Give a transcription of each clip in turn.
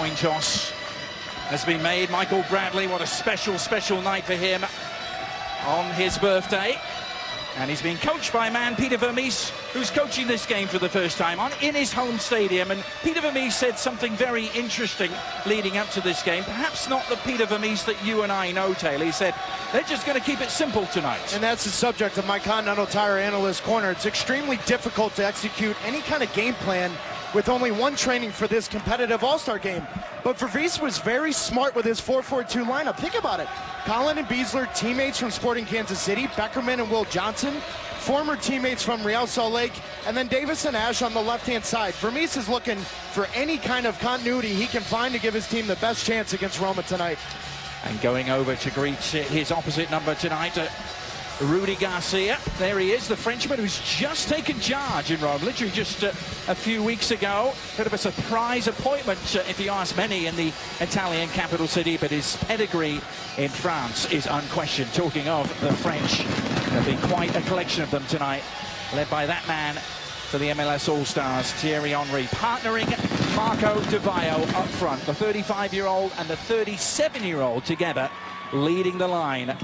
coin toss has been made. Michael Bradley, what a special, special night for him on his birthday. And he's being coached by a man, Peter Vermees, who's coaching this game for the first time in his home stadium. And Peter Vermees said something very interesting leading up to this game. Perhaps not the Peter Vermees that you and I know, Taylor. He said, they're just going to keep it simple tonight. And that's the subject of my Continental Tire Analyst Corner. It's extremely difficult to execute any kind of game plan with only one training for this competitive All-Star game. But Vermees was very smart with his 4-4-2 lineup. Think about it. Colin and Beasler, teammates from Sporting Kansas City, Beckerman and Will Johnson, former teammates from Real Salt Lake, and then Davis and Ash on the left-hand side. Vermees is looking for any kind of continuity he can find to give his team the best chance against Roma tonight. And going over to greet his opposite number tonight, Rudy Garcia. There he is, the Frenchman who's just taken charge in Rome, literally just a few weeks ago. Bit of a surprise appointment, if you ask many, in the Italian capital city, but his pedigree in France is unquestioned. Talking of the French, there'll be quite a collection of them tonight, led by that man for the MLS All-Stars, Thierry Henry, partnering Marco Di Vaio up front, the 35-year-old and the 37-year-old together, leading the line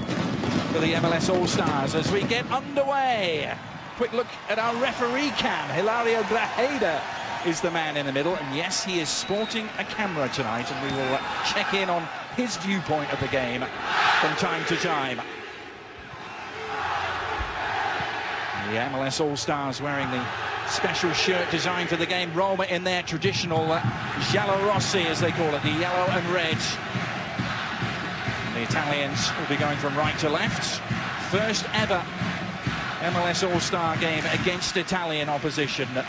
for the MLS All-Stars as we get underway. Quick look at our referee cam. Hilario Grajeda is the man in the middle, and yes, he is sporting a camera tonight, and we will check in on his viewpoint of the game from time to time. The MLS All-Stars wearing the special shirt designed for the game. Roma in their traditional giallo rossi, as they call it, the yellow and red. The Italians will be going from right to left. First ever MLS All-Star game against Italian opposition. Our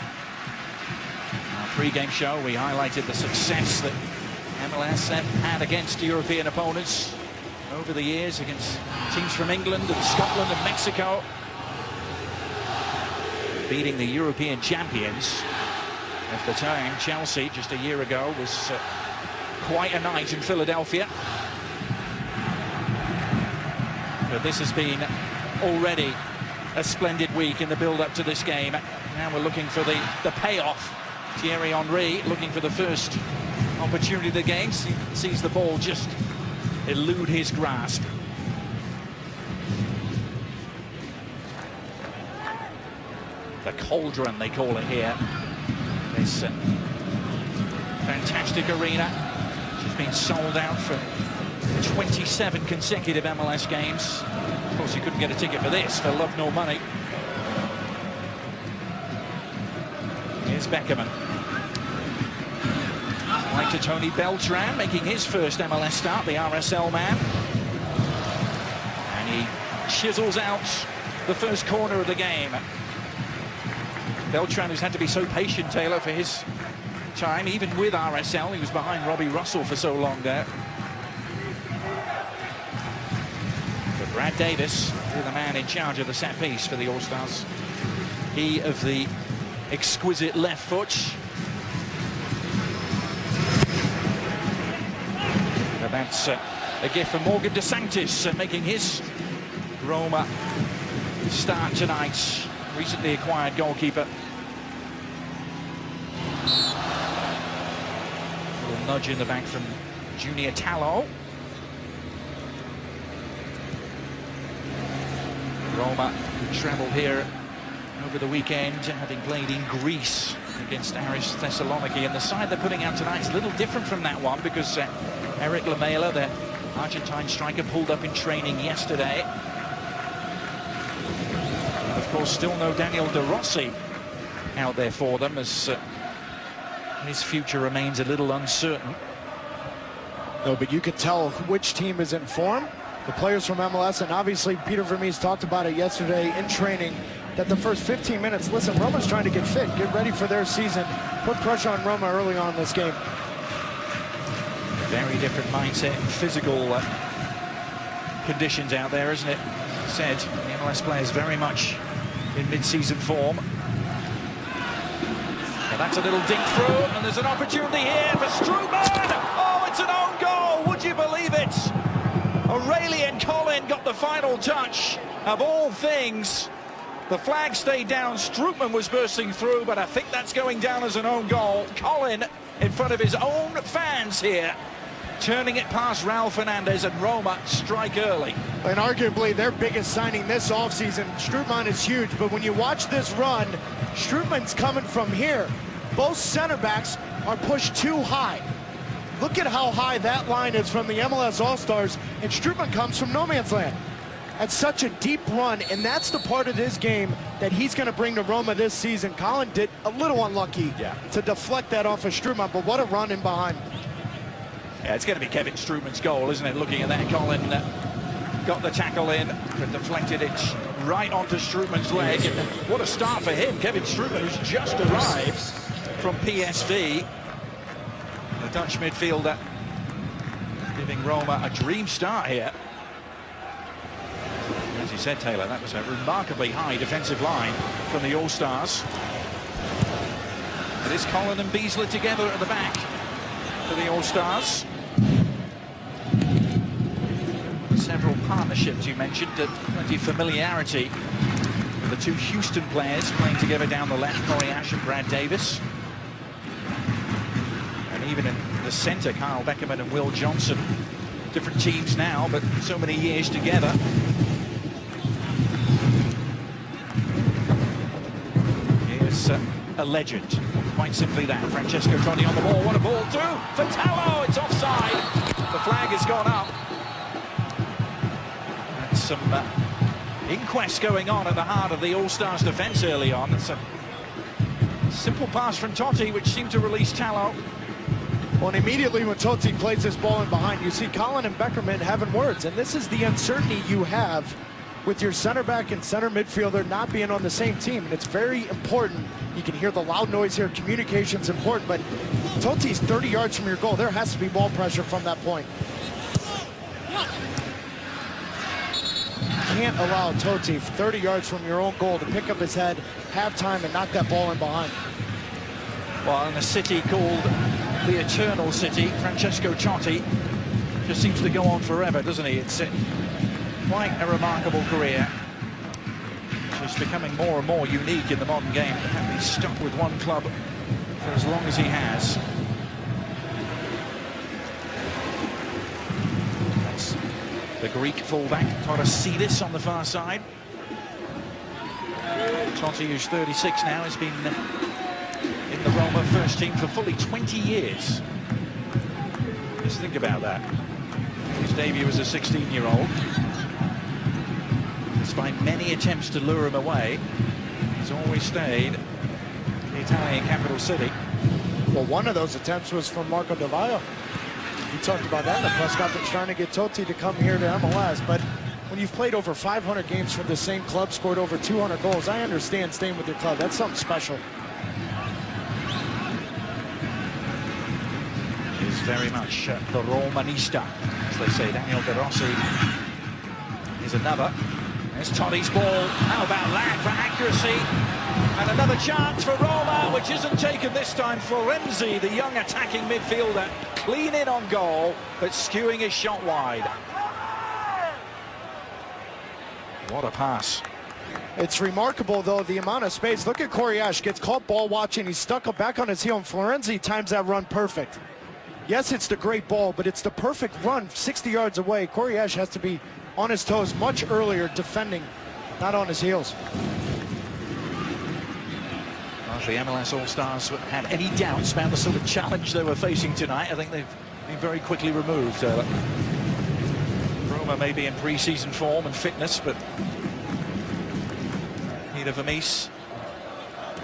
pre-game show, we highlighted the success that MLS have had against European opponents over the years, against teams from England and Scotland and Mexico. Beating the European champions at the time, Chelsea, just a year ago, was quite a night in Philadelphia. But this has been already a splendid week in the build-up to this game. Now we're looking for the payoff. Thierry Henry looking for the first opportunity of the game. Sees the ball just elude his grasp. The cauldron, they call it here. This fantastic arena, which has been sold out for 27 consecutive MLS games. Of course, you couldn't get a ticket for this for love nor money. Here's Beckerman. Like to Tony Beltran, making his first MLS start, the RSL man. And he chisels out the first corner of the game. Beltran, who's had to be so patient, Taylor, for his time, even with RSL. He was behind Robbie Russell for so long there. But Brad Davis, the man in charge of the set piece for the All-Stars. He of the exquisite left foot. But that's a gift for Morgan DeSantis, making his Roma start tonight. Recently acquired goalkeeper. A little nudge in the back from Junior Tallo. Roma travelled here over the weekend, having played in Greece against Aris Thessaloniki, and the side they're putting out tonight is a little different from that one because Eric Lamela, the Argentine striker, pulled up in training yesterday. Of course, still no Daniel De Rossi out there for them, as his future remains a little uncertain. No, but you could tell which team is in form. The players from MLS, and obviously Peter Vermees talked about it yesterday in training, that the first 15 minutes, listen, Roma's trying to get fit, get ready for their season, put pressure on Roma early on in this game. Very different mindset and physical conditions out there, isn't it? Said the MLS players very much in mid-season form. But that's a little dink through, and there's an opportunity here for Strootman. Oh, it's an own goal, would you believe it? Aurelian Collin got the final touch. Of all things, the flag stayed down. Strootman was bursting through, but I think that's going down as an own goal. Collin in front of his own fans here, turning it past Raul Fernandez, and Roma strike early. And arguably their biggest signing this offseason. Strootman is huge, but when you watch this run, Strootman's coming from here. Both center backs are pushed too high. Look at how high that line is from the MLS All-Stars, and Strootman comes from no man's land. That's such a deep run, and that's the part of this game that he's going to bring to Roma this season. Colin did a little unlucky to deflect that off of Strootman, but what a run in behind. Yeah, it's going to be Kevin Strootman's goal, isn't it? Looking at that, Colin got the tackle in, but deflected it right onto Strootman's leg. And what a start for him. Kevin Strootman, who's just arrived from PSV. The Dutch midfielder giving Roma a dream start here. As you said, Taylor, that was a remarkably high defensive line from the All-Stars. It is Colin and Beasley together at the back for the All-Stars. Several partnerships you mentioned, plenty of familiarity with the two Houston players playing together down the left, Coriash and Brad Davis. And even in the centre, Kyle Beckerman and Will Johnson. Different teams now, but so many years together. Here's a legend, quite simply that. Francesco Totti on the ball. What a ball too for Tallo. It's offside. The flag has gone up. And some inquest going on at the heart of the All-Stars defence early on. It's a simple pass from Totti, which seemed to release Tallo. Well, and immediately when Totti plays this ball in behind, you see Colin and Beckerman having words, and this is the uncertainty you have with your center back and center midfielder not being on the same team, and it's very important. You can hear the loud noise here. Communication's important, but Totti's 30 yards from your goal. There has to be ball pressure from that point. You can't allow Totti 30 yards from your own goal to pick up his head, have time, and knock that ball in behind. Well, in a city called the Eternal City, Francesco Totti just seems to go on forever, doesn't he? It's quite a remarkable career. Just becoming more and more unique in the modern game. To have been stuck with one club for as long as he has. That's the Greek fullback, Torasidis, on the far side. Totti, who's 36 now, has been in the Roma first team for fully 20 years. Just think about that. His debut as a 16-year-old. Despite many attempts to lure him away, he's always stayed in the Italian capital city. Well, one of those attempts was from Marco Di Vaio. We talked about that in the press conference, trying to get Totti to come here to MLS. But when you've played over 500 games for the same club, scored over 200 goals, I understand staying with your club. That's something special. He's very much the Romanista, as they say. Daniel De Rossi is another. There's Totti's ball. How about that for accuracy? And another chance for Roma, which isn't taken this time. Florenzi, the young attacking midfielder, clean in on goal, but skewing his shot wide. What a pass. It's remarkable, though, the amount of space. Look at Coriash, gets caught ball watching. He's stuck back on his heel, and Florenzi times that run perfect. Yes, it's the great ball, but it's the perfect run 60 yards away. Coriash has to be on his toes much earlier, defending, not on his heels. Well, if the MLS All-Stars had any doubts about the sort of challenge they were facing tonight, I think they've been very quickly removed. Roma may be in pre-season form and fitness, but Peter Vermees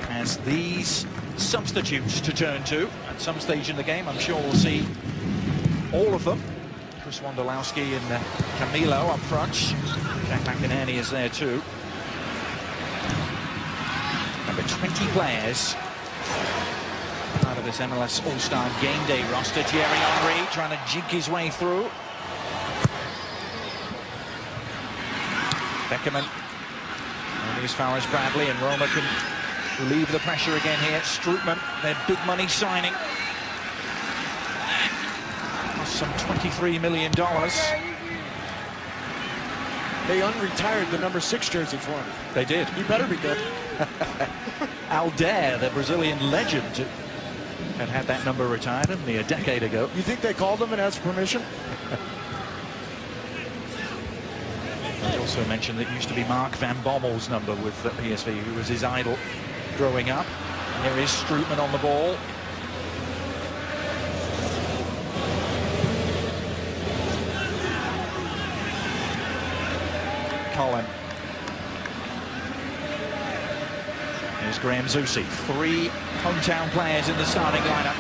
has these substitutes to turn to at some stage in the game. I'm sure we'll see all of them. Chris Wondolowski and Camilo up front. Jack McInerney is there too. Number 20 players out of this MLS All-Star Game Day roster. Thierry Henry trying to jig his way through. Beckerman. And here's Faris Bradley, and Roma can relieve the pressure again here. Strootman, their big money signing. Some $23 million. They unretired the number 6 jersey for him. They did. He better be good. Aldair, the Brazilian legend, had that number retired only a decade ago. You think they called him and asked permission? I also mentioned that it used to be Mark van Bommel's number with PSV, who was his idol growing up. Here is Strootman on the ball. Colin. Here's Graham Zusi. 3 hometown players in the starting lineup.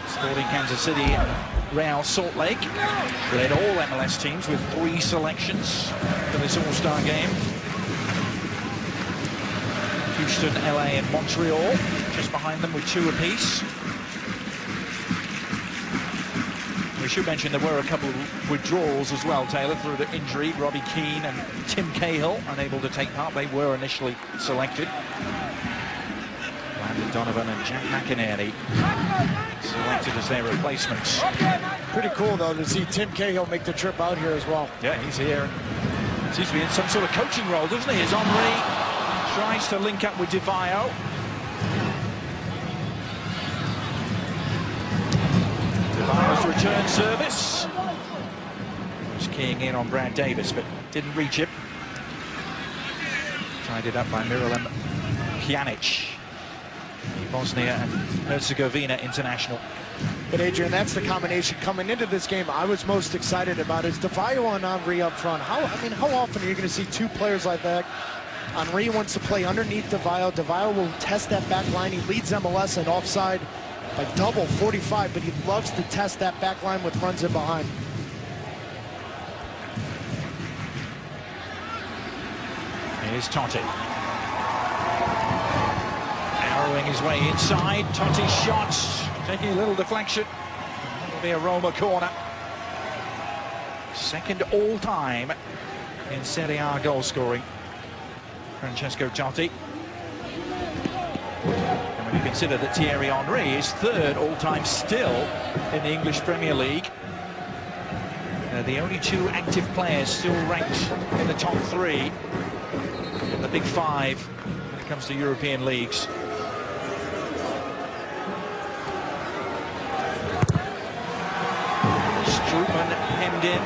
Sporting Kansas City and Real Salt Lake. Led all MLS teams with 3 selections for this All-Star game. Houston, LA and Montreal just behind them with 2 apiece. We should mention there were a couple of withdrawals as well, Taylor, through the injury. Robbie Keane and Tim Cahill unable to take part. They were initially selected. Landon Donovan and Jack McInerney selected as their replacements. Pretty cool, though, to see Tim Cahill make the trip out here as well. Yeah, he's here. Seems to be in some sort of coaching role, doesn't he? As Henry tries to link up with DeVio. DeVio's return service. Was keying in on Brad Davis, but didn't reach him. Tied it up by Miralem Pjanic, the Bosnia and Herzegovina international. But Adrian, that's the combination coming into this game I was most excited about is DeVio and Henry up front. How often are you going to see 2 players like that? Henry wants to play underneath DeVio. DeVio will test that back line. He leads MLS in offside by double 45, but he loves to test that back line with runs in behind. Here's Totti. Arrowing his way inside. Totti's shots taking a little deflection. That'll be a Roma corner. Second all-time in Serie A goal scoring. Francesco Totti. And when you consider that Thierry Henry is 3rd all-time still in the English Premier League, the only 2 active players still ranked in the top 3 in the Big 5 when it comes to European leagues. Strootman hemmed in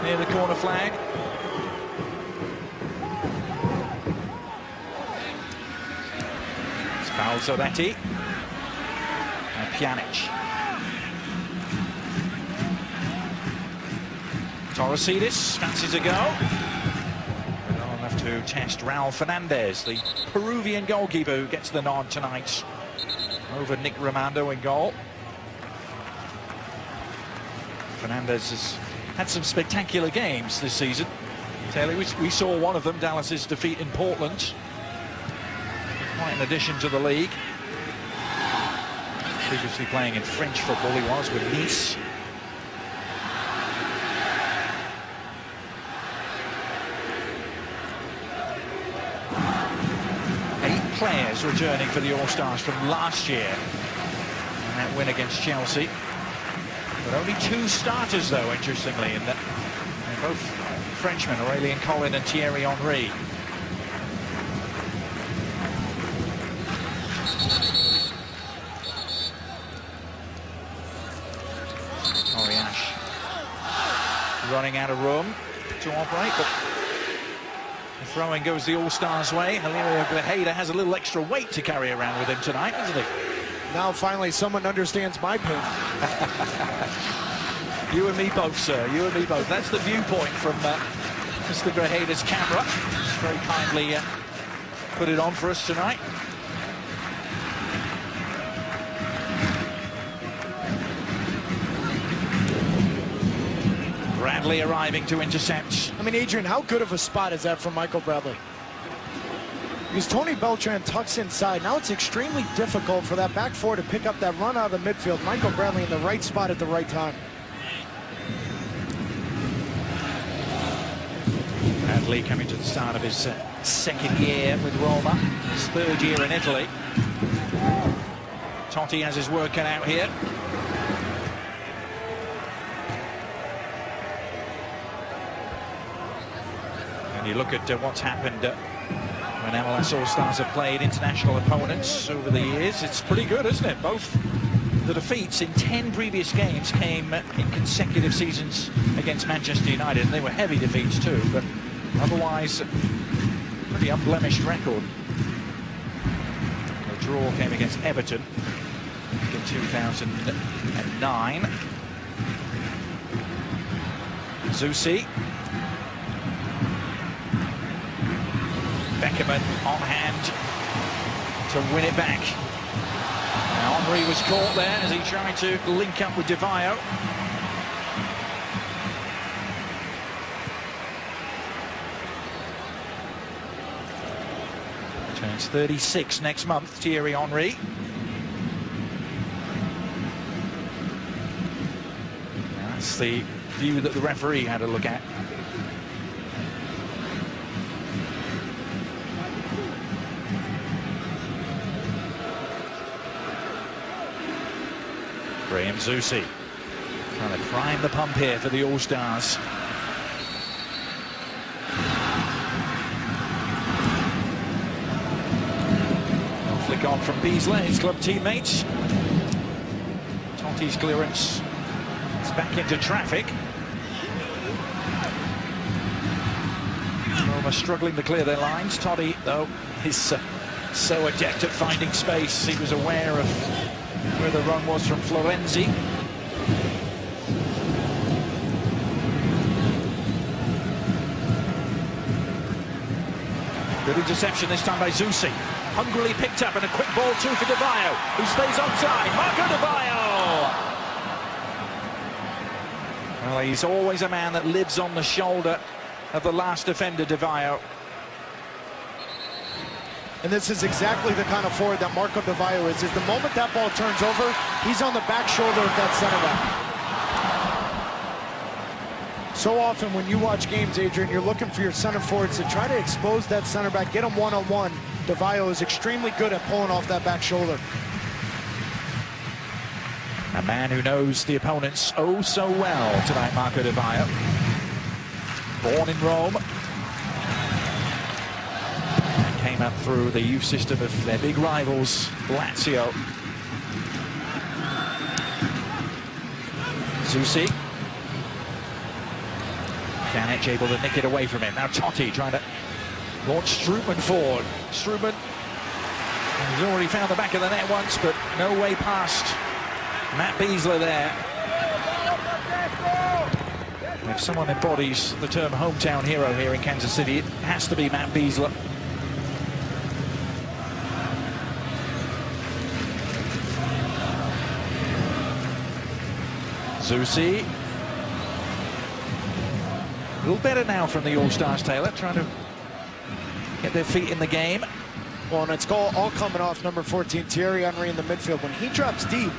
near the corner flag. Spalzoretti and Pjanic. Torresidis fancies a go. Well enough to test Raul Fernandez, the Peruvian goalkeeper who gets the nod tonight over Nick Rimando in goal. Fernandez has had some spectacular games this season. Taylor, we saw one of them, Dallas's defeat in Portland. Quite an addition to the league. Previously playing in French football, he was with Nice. Players returning for the All-Stars from last year and that win against Chelsea, but only 2 starters though, interestingly, in that they're both Frenchmen, Aurélien Collin and Thierry Henry. Oriash running out of room to operate, but the throw-in goes the All-Stars' way. Hilario Grajeda has a little extra weight to carry around with him tonight, doesn't he? Now finally someone understands my pain. You and me both, sir. You and me both. That's the viewpoint from Mr. Grajeda's camera. He's very kindly put it on for us tonight. Bradley arriving to intercept. I mean, Adrian, how good of a spot is that from Michael Bradley? Because Tony Beltran tucks inside. Now it's extremely difficult for that back 4 to pick up that run out of the midfield. Michael Bradley in the right spot at the right time. Bradley coming to the start of his 2nd year with Roma, his 3rd year in Italy. Totti has his work cut out here. And you look at what's happened When MLS All-Stars have played international opponents over the years, it's pretty good, isn't it? Both the defeats in 10 previous games came in consecutive seasons against Manchester United, and they were heavy defeats too, but otherwise, pretty unblemished record. The draw came against Everton in 2009. Zusi. Beckerman on hand to win it back. Now Henry was caught there as he tried to link up with DeVio. Turns 36 next month, Thierry Henry. That's the view that the referee had a look at. Graham Zusi trying to prime the pump here for the All-Stars. Flick on from Beasley, his club teammates. Totti's clearance is back into traffic. Roma struggling to clear their lines. Totti, though, is so adept at finding space. He was aware of where the run was from Florenzi. Good interception this time by Zusi. Hungrily picked up, and a quick ball too for DeVio, who stays onside. Marco DeVio! Well, he's always a man that lives on the shoulder of the last defender, DeVio. And this is exactly the kind of forward that Marco DeVio is the moment that ball turns over, he's on the back shoulder of that center back. So often when you watch games, Adrian, you're looking for your center forwards to try to expose that center back, get him one-on-one. DeVio is extremely good at pulling off that back shoulder. A man who knows the opponents oh so well tonight, Marco DeVio. Born in Rome. Came up through the youth system of their big rivals, Lazio. Zusi. Pjanic able to nick it away from him. Now Totti trying to launch Strootman forward. Strootman has already found the back of the net once, but no way past Matt Beasley there. If someone embodies the term hometown hero here in Kansas City, it has to be Matt Beasley. Zusi. A little better now from the All-Stars, Taylor, trying to get their feet in the game. Well, and it's all coming off number 14, Thierry Henry in the midfield. When he drops deep,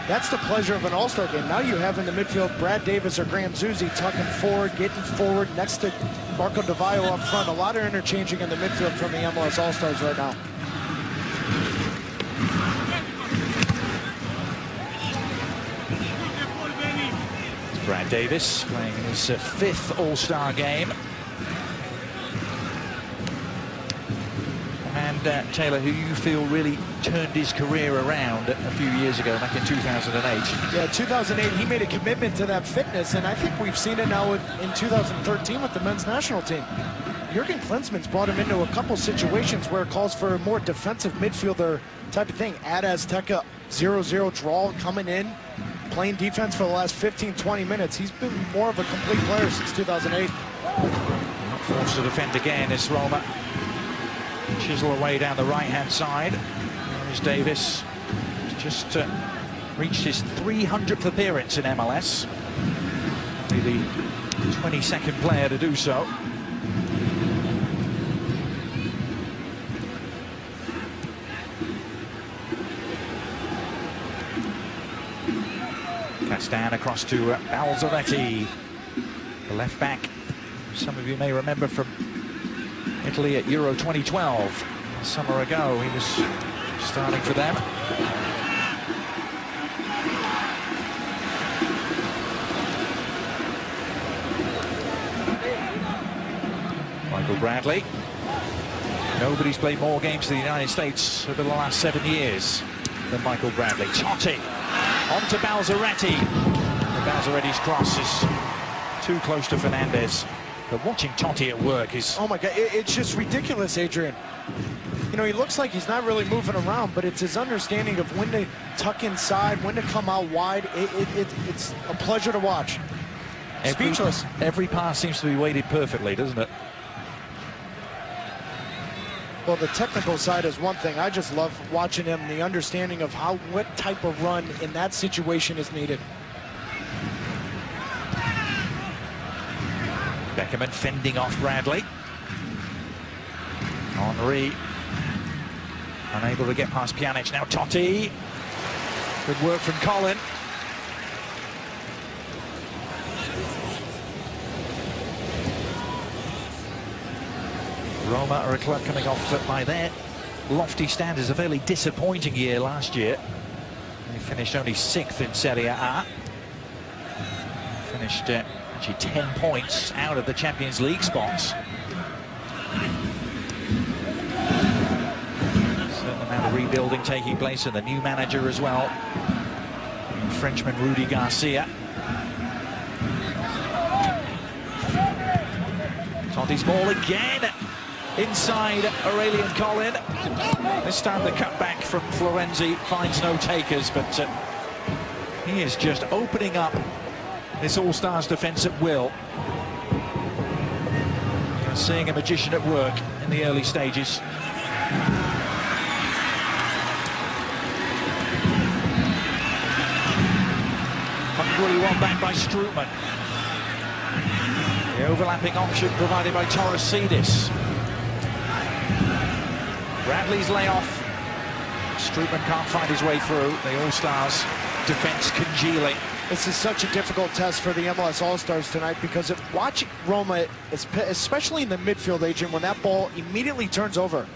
that's the pleasure of an All-Star game. Now you have in the midfield Brad Davis or Graham Zusi tucking forward, getting forward next to Marco DeVio up front. A lot of interchanging in the midfield from the MLS All-Stars right now. Brad Davis playing in his fifth All-Star game. And Taylor, who you feel really turned his career around a few years ago, back in 2008. Yeah, 2008, he made a commitment to that fitness, and I think we've seen it now in 2013 with the men's national team. Jurgen Klinsmann's brought him into a couple situations where it calls for a more defensive midfielder type of thing. Ad Azteca 0-0 draw coming in, playing defense for the last 15-20 minutes. He's been more of a complete player since 2008. Not forced to defend again is Roma. Chisel away down the right-hand side. There's Davis. Just reached his 300th appearance in MLS. Only the 22nd player to do so. Castan across to Balzaretti, the left back. Some of you may remember from Italy at Euro 2012. A summer ago, he was starting for them. Michael Bradley. Nobody's played more games for the United States over the last 7 years than Michael Bradley. Totti on to Balzaretti. Balzaretti's cross is too close to Fernandez. But watching Totti at work is... Oh my God, it's just ridiculous, Adrian. You know, he looks like he's not really moving around, but it's his understanding of when to tuck inside, when to come out wide. It's a pleasure to watch. Speechless. Every pass seems to be weighted perfectly, doesn't it? Well, the technical side is one thing. I just love watching him, the understanding of what type of run in that situation is needed. Beckerman fending off Bradley. Henry unable to get past Pjanic. Now Totti. Good work from Colin. Roma are a club coming off by their lofty standards a fairly disappointing year last year. They finished only 6th in Serie A. Finished actually 10 points out of the Champions League spots. Certain amount of rebuilding taking place, and the new manager as well, Frenchman Rudi Garcia. Totti's ball again. Inside Aurelian Collin. This time the cutback from Florenzi finds no takers, but he is just opening up this All-Stars defence at will. You're seeing a magician at work in the early stages. Hungrily won back by Strootman. The overlapping option provided by Torresidis. Bradley's layoff. Strootman can't find his way through. The All-Stars defense congealing. This is such a difficult test for the MLS All-Stars tonight, because watching Roma, especially in the midfield, Adrian, when that ball immediately turns over,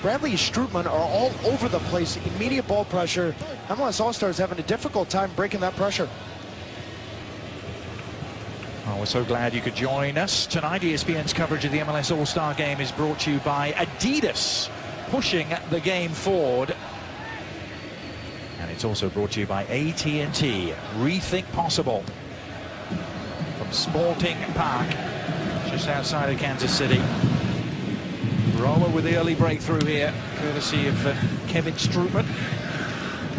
Bradley and Strootman are all over the place. Immediate ball pressure. MLS All-Stars having a difficult time breaking that pressure. Well, we're so glad you could join us tonight. ESPN's coverage of the MLS All-Star Game is brought to you by Adidas, pushing the game forward. And it's also brought to you by AT&T, rethink possible. From Sporting Park, just outside of Kansas City. Roma with the early breakthrough here, courtesy of Kevin Strootman.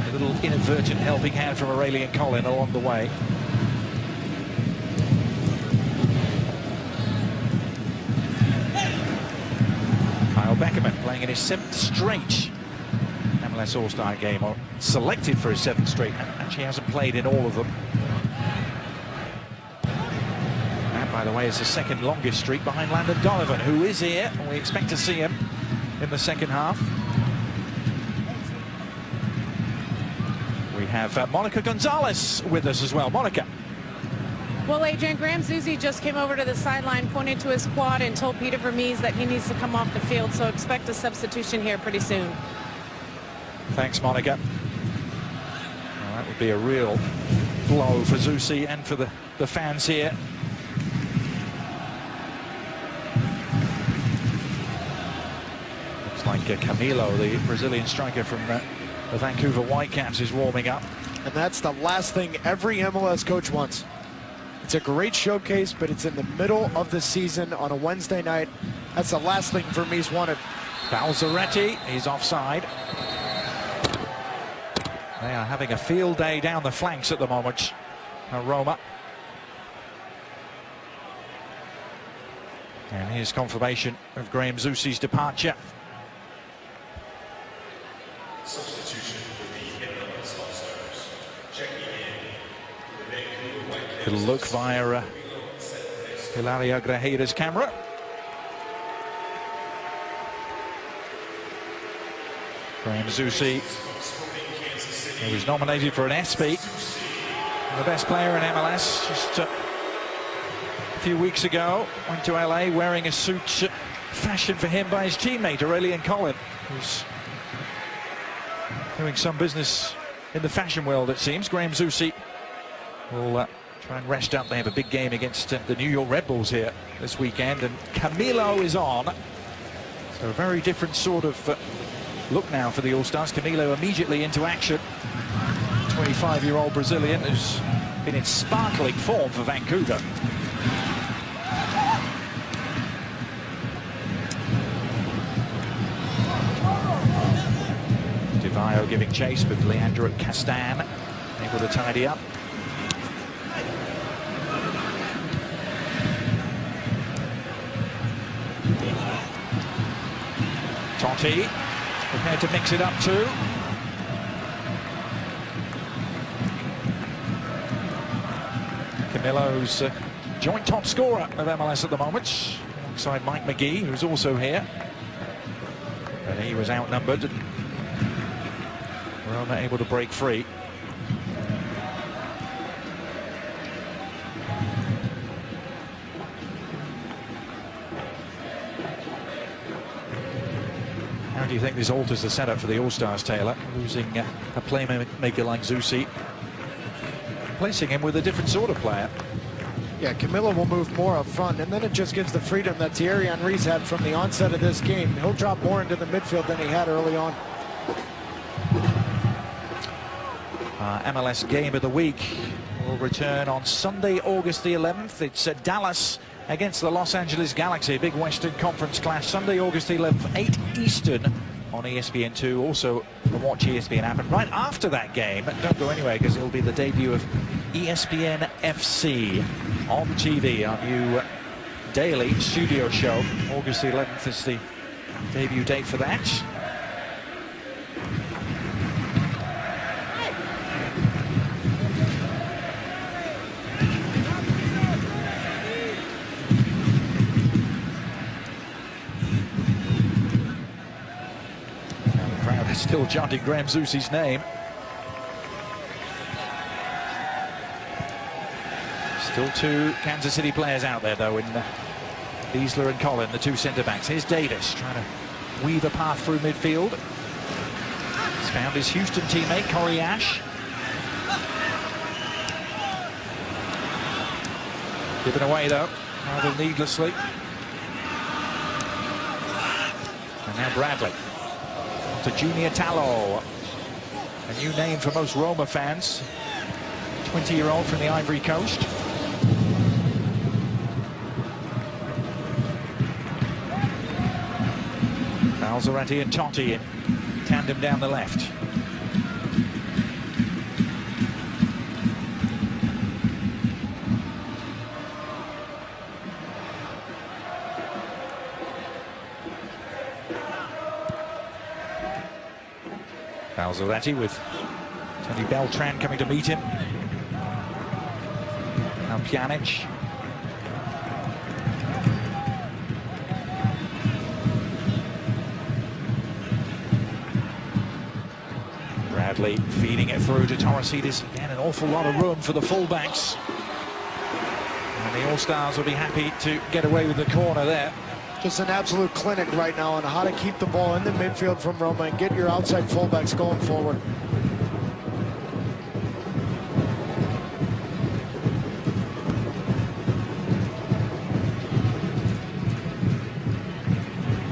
A little inadvertent helping hand from Aurelian Collin along the way. Beckerman playing in his 7th straight MLS All-Star Game, or selected for his 7th straight, and actually hasn't played in all of them. That, by the way, is the 2nd longest streak behind Landon Donovan, who is here, and we expect to see him in the second half. We have Monica Gonzalez with us as well. Monica. Well, Adrian, Graham Zusi just came over to the sideline, pointed to his quad, and told Peter Vermees that he needs to come off the field, so expect a substitution here pretty soon. Thanks, Monica. Well, that would be a real blow for Zusi and for the fans here. Looks like Camilo, the Brazilian striker from the Vancouver Whitecaps, is warming up. And that's the last thing every MLS coach wants. It's a great showcase, but it's in the middle of the season on a Wednesday night. That's the last thing Vermees wanted. Balzaretti, he's offside. They are having a field day down the flanks at the moment, Roma. And here's confirmation of Graham Zusi's departure. Substitution for the MLS All-Stars. Checking in the Vancouver Whitecaps. It'll look via Hilario Grajera's camera. Graham Zusi, he was nominated for an ESPY, the best player in MLS, just a few weeks ago. Went to LA wearing a suit fashioned for him by his teammate Aurelian Collin, who's doing some business in the fashion world, it seems. Graham Zusi will try and rest up. They have a big game against the New York Red Bulls here this weekend, and Camilo is on. A very different sort of look now for the All-Stars. Camilo immediately into action. 25-year-old Brazilian who's been in sparkling form for Vancouver. Devaio giving chase with Leandro Castan, able to tidy up. Totti prepared to mix it up too. Camilo's joint top scorer of MLS at the moment, alongside Mike McGee, who's also here. But he was outnumbered, and Roma able to break free. How do you think this alters the setup for the All-Stars, Taylor? Losing a playmaker like Zusi, placing him with a different sort of player. Yeah, Camilo will move more up front, and then it just gives the freedom that Thierry Henry's had from the onset of this game. He'll drop more into the midfield than he had early on. MLS Game of the Week will return on Sunday, August the 11th. It's Dallas against the Los Angeles Galaxy, big Western Conference clash. Sunday, August the 11th, 8 Eastern on ESPN2. Also, the Watch ESPN app. And right after that game, don't go anywhere because it'll be the debut of ESPN FC on TV, our new daily studio show. August the 11th is the debut date for that. Still chanting Graham Zusi's name. Still two Kansas City players out there, though, in Beasler and Collin, the two centre-backs. Here's Davis trying to weave a path through midfield. He's found his Houston teammate, Corey Ash. Given away, though, rather needlessly. And now Bradley. To Junior Tallo, a new name for most Roma fans. 20-year-old from the Ivory Coast. Balzaretti and Totti in tandem down the left. Balzaretti with Tony Beltran coming to meet him. Now Pjanic. Bradley feeding it through to Torresidis. Again, an awful lot of room for the fullbacks. And the All-Stars will be happy to get away with the corner there. Just an absolute clinic right now on how to keep the ball in the midfield from Roma and get your outside fullbacks going forward.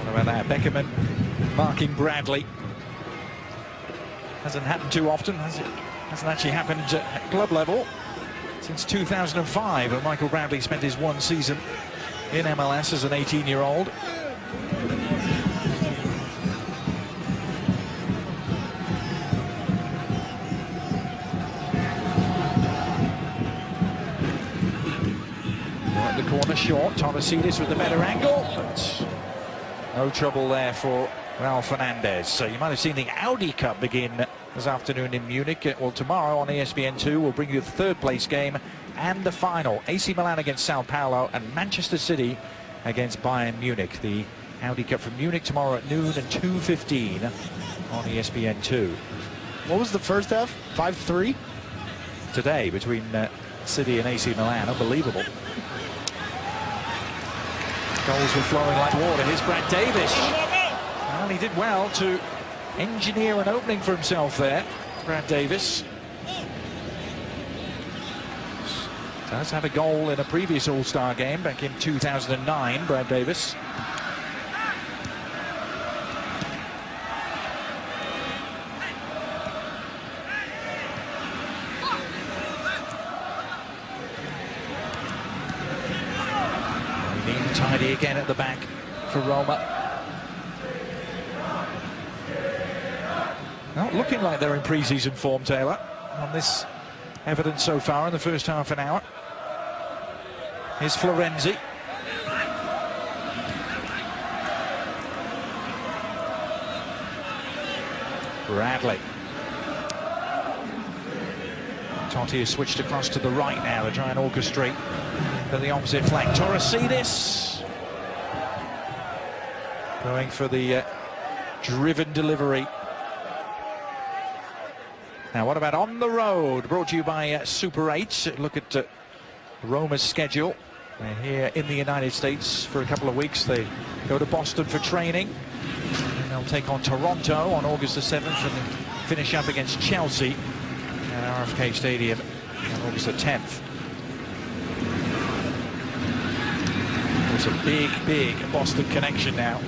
What about that? Beckerman marking Bradley. Hasn't happened too often, has it? Hasn't actually happened at club level since 2005, when Michael Bradley spent his one season in MLS as an 18-year-old. Right, the corner short. Torresidis with the better angle, but no trouble there for Raul Fernandez. So you might have seen the Audi Cup begin this afternoon in Munich. Well, tomorrow on ESPN2 we'll bring you the third place game and the final. AC Milan against Sao Paulo and Manchester City against Bayern Munich. The Audi Cup from Munich tomorrow at noon and 2:15 on ESPN2. What was the first half? 5-3? Today between City and AC Milan. Unbelievable. Goals were flowing like water. Here's Brad Davis. Well, he did well to engineer an opening for himself there, Brad Davis. Does have a goal in a previous All-Star game back in 2009, Brad Davis. Tidy again at the back for Roma. Not looking like they're in pre-season form, Taylor, on this evidence so far in the first half an hour. Here's Florenzi. Bradley. Totti has switched across to the right now to try and orchestrate the opposite flank. Torresidis going for the driven delivery. Now, what about on the road? Brought to you by Super 8. Look at Roma's schedule. They're here in the United States for a couple of weeks. They go to Boston for training. And they'll take on Toronto on August the 7th and then finish up against Chelsea at RFK Stadium on August the 10th. There's a big, big Boston connection now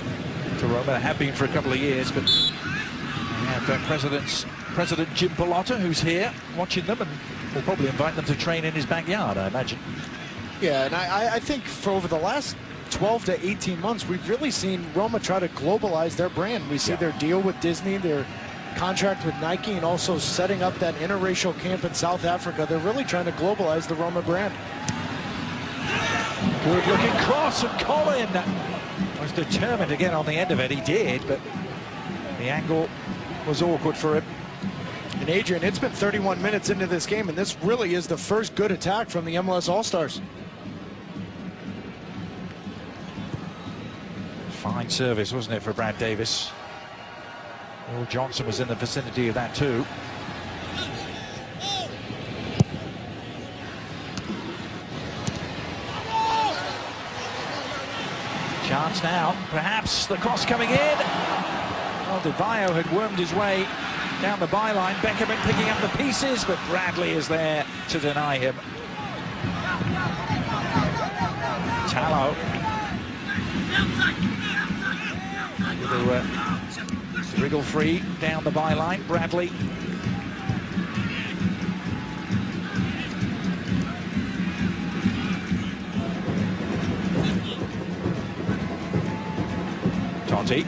to Roma. They have been for a couple of years, but we have President Jim Pallotta, who's here watching them, and will probably invite them to train in his backyard, I imagine. Yeah, and I think for over the last 12 to 18 months, we've really seen Roma try to globalize their brand. We see their deal with Disney, their contract with Nike, and also setting up that interracial camp in South Africa. They're really trying to globalize the Roma brand. Good looking cross, and Colin was determined to get on the end of it. He did, but the angle was awkward for him. And Adrian, it's been 31 minutes into this game, and this really is the first good attack from the MLS All-Stars. Fine service, wasn't it, for Brad Davis? Will Johnson was in the vicinity of that too. Chance now, perhaps the cross coming in. Well, Di Vaio had wormed his way down the byline. Beckerman picking up the pieces, but Bradley is there to deny him. Tallow. Wriggle free down the byline. Bradley. Totti.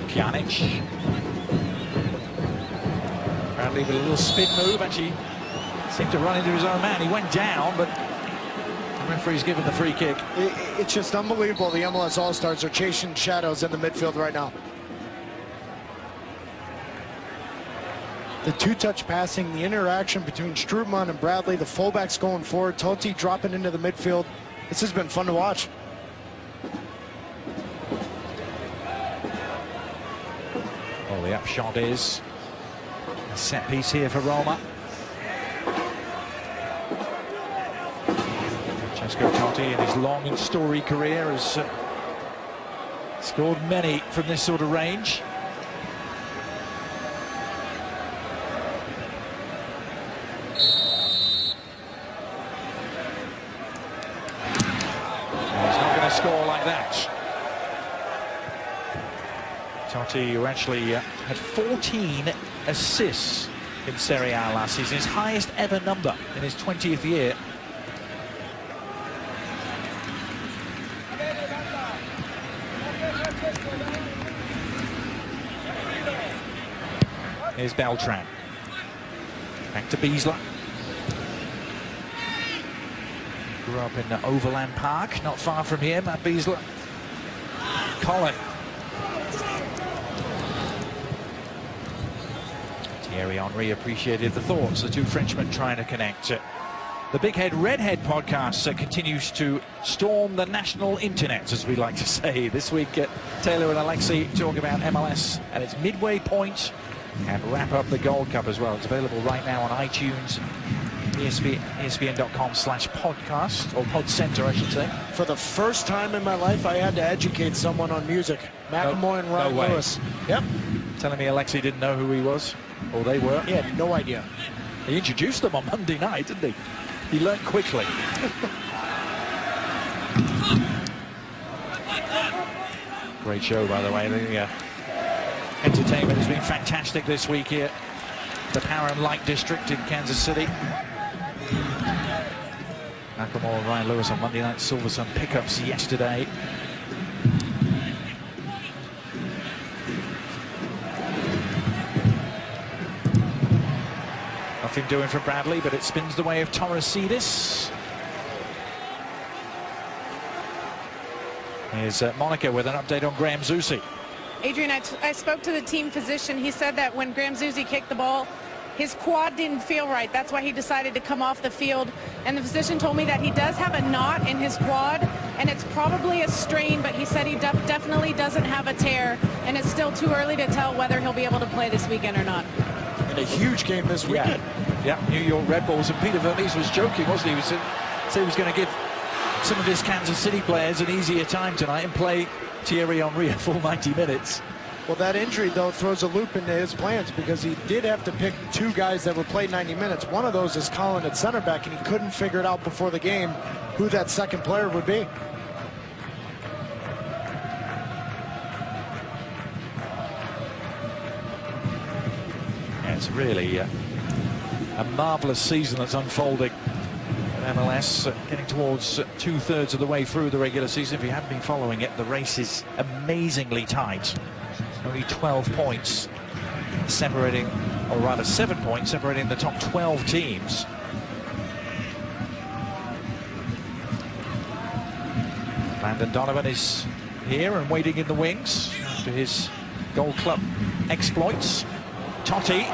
Pjanic. Bradley with a little spin move, actually seemed to run into his own man. He went down, but the referee's given the free kick. It's just unbelievable. The MLS All-Stars are chasing shadows in the midfield right now. The two-touch passing, the interaction between Strootman and Bradley, the fullbacks going forward, Totti dropping into the midfield. This has been fun to watch. Well, the upshot is a set piece here for Roma. Francesco Totti, in his long and storied career, has scored many from this sort of range. Score like that. Totti, who actually had 14 assists in Serie A last season, his highest ever number in his 20th year. Here's Beltran. Back to Biesler. Grew up in Overland Park, not far from here, Matt Biesler. Colin. Thierry Henry appreciated the thoughts, the two Frenchmen trying to connect. The Big Head Redhead podcast continues to storm the national internet, as we like to say. This week, Taylor and Alexi talk about MLS and its midway point and wrap up the Gold Cup as well. It's available right now on iTunes, ESPN.com/podcast, or Pod Center, I should say. For the first time in my life, I had to educate someone on music. Macklemore and Ryan Lewis. Yep. Telling me Alexi didn't know who he was, or they were. He had no idea. He introduced them on Monday night, didn't he? He learned quickly. Great show, by the way. The entertainment has been fantastic this week here the Power and Light District in Kansas City. Nakamura and Ryan Lewis on Monday Night Silversun pickups yesterday. Nothing doing for Bradley, but it spins the way of Torresidis. Here's Monica with an update on Graham Zusi. Adrian, I spoke to the team physician. He said that when Graham Zusi kicked the ball, his quad didn't feel right. That's why he decided to come off the field. And the physician told me that he does have a knot in his quad, and it's probably a strain, but he said he definitely doesn't have a tear, and it's still too early to tell whether he'll be able to play this weekend or not. In a huge game this weekend. Yeah, New York Red Bulls, and Peter Vermees was joking, wasn't he? He said he was going to give some of his Kansas City players an easier time tonight and play Thierry Henry a full 90 minutes. Well, that injury, though, throws a loop into his plans because he did have to pick two guys that would play 90 minutes. One of those is Colin at center back, and he couldn't figure it out before the game who that second player would be. Yeah, it's really a marvelous season that's unfolding at MLS, getting towards 2/3 of the way through the regular season. If you haven't been following it, the race is amazingly tight. Only 12 points separating, or rather 7 points separating the top 12 teams. Landon Donovan is here and waiting in the wings after his Gold Club exploits. Totti.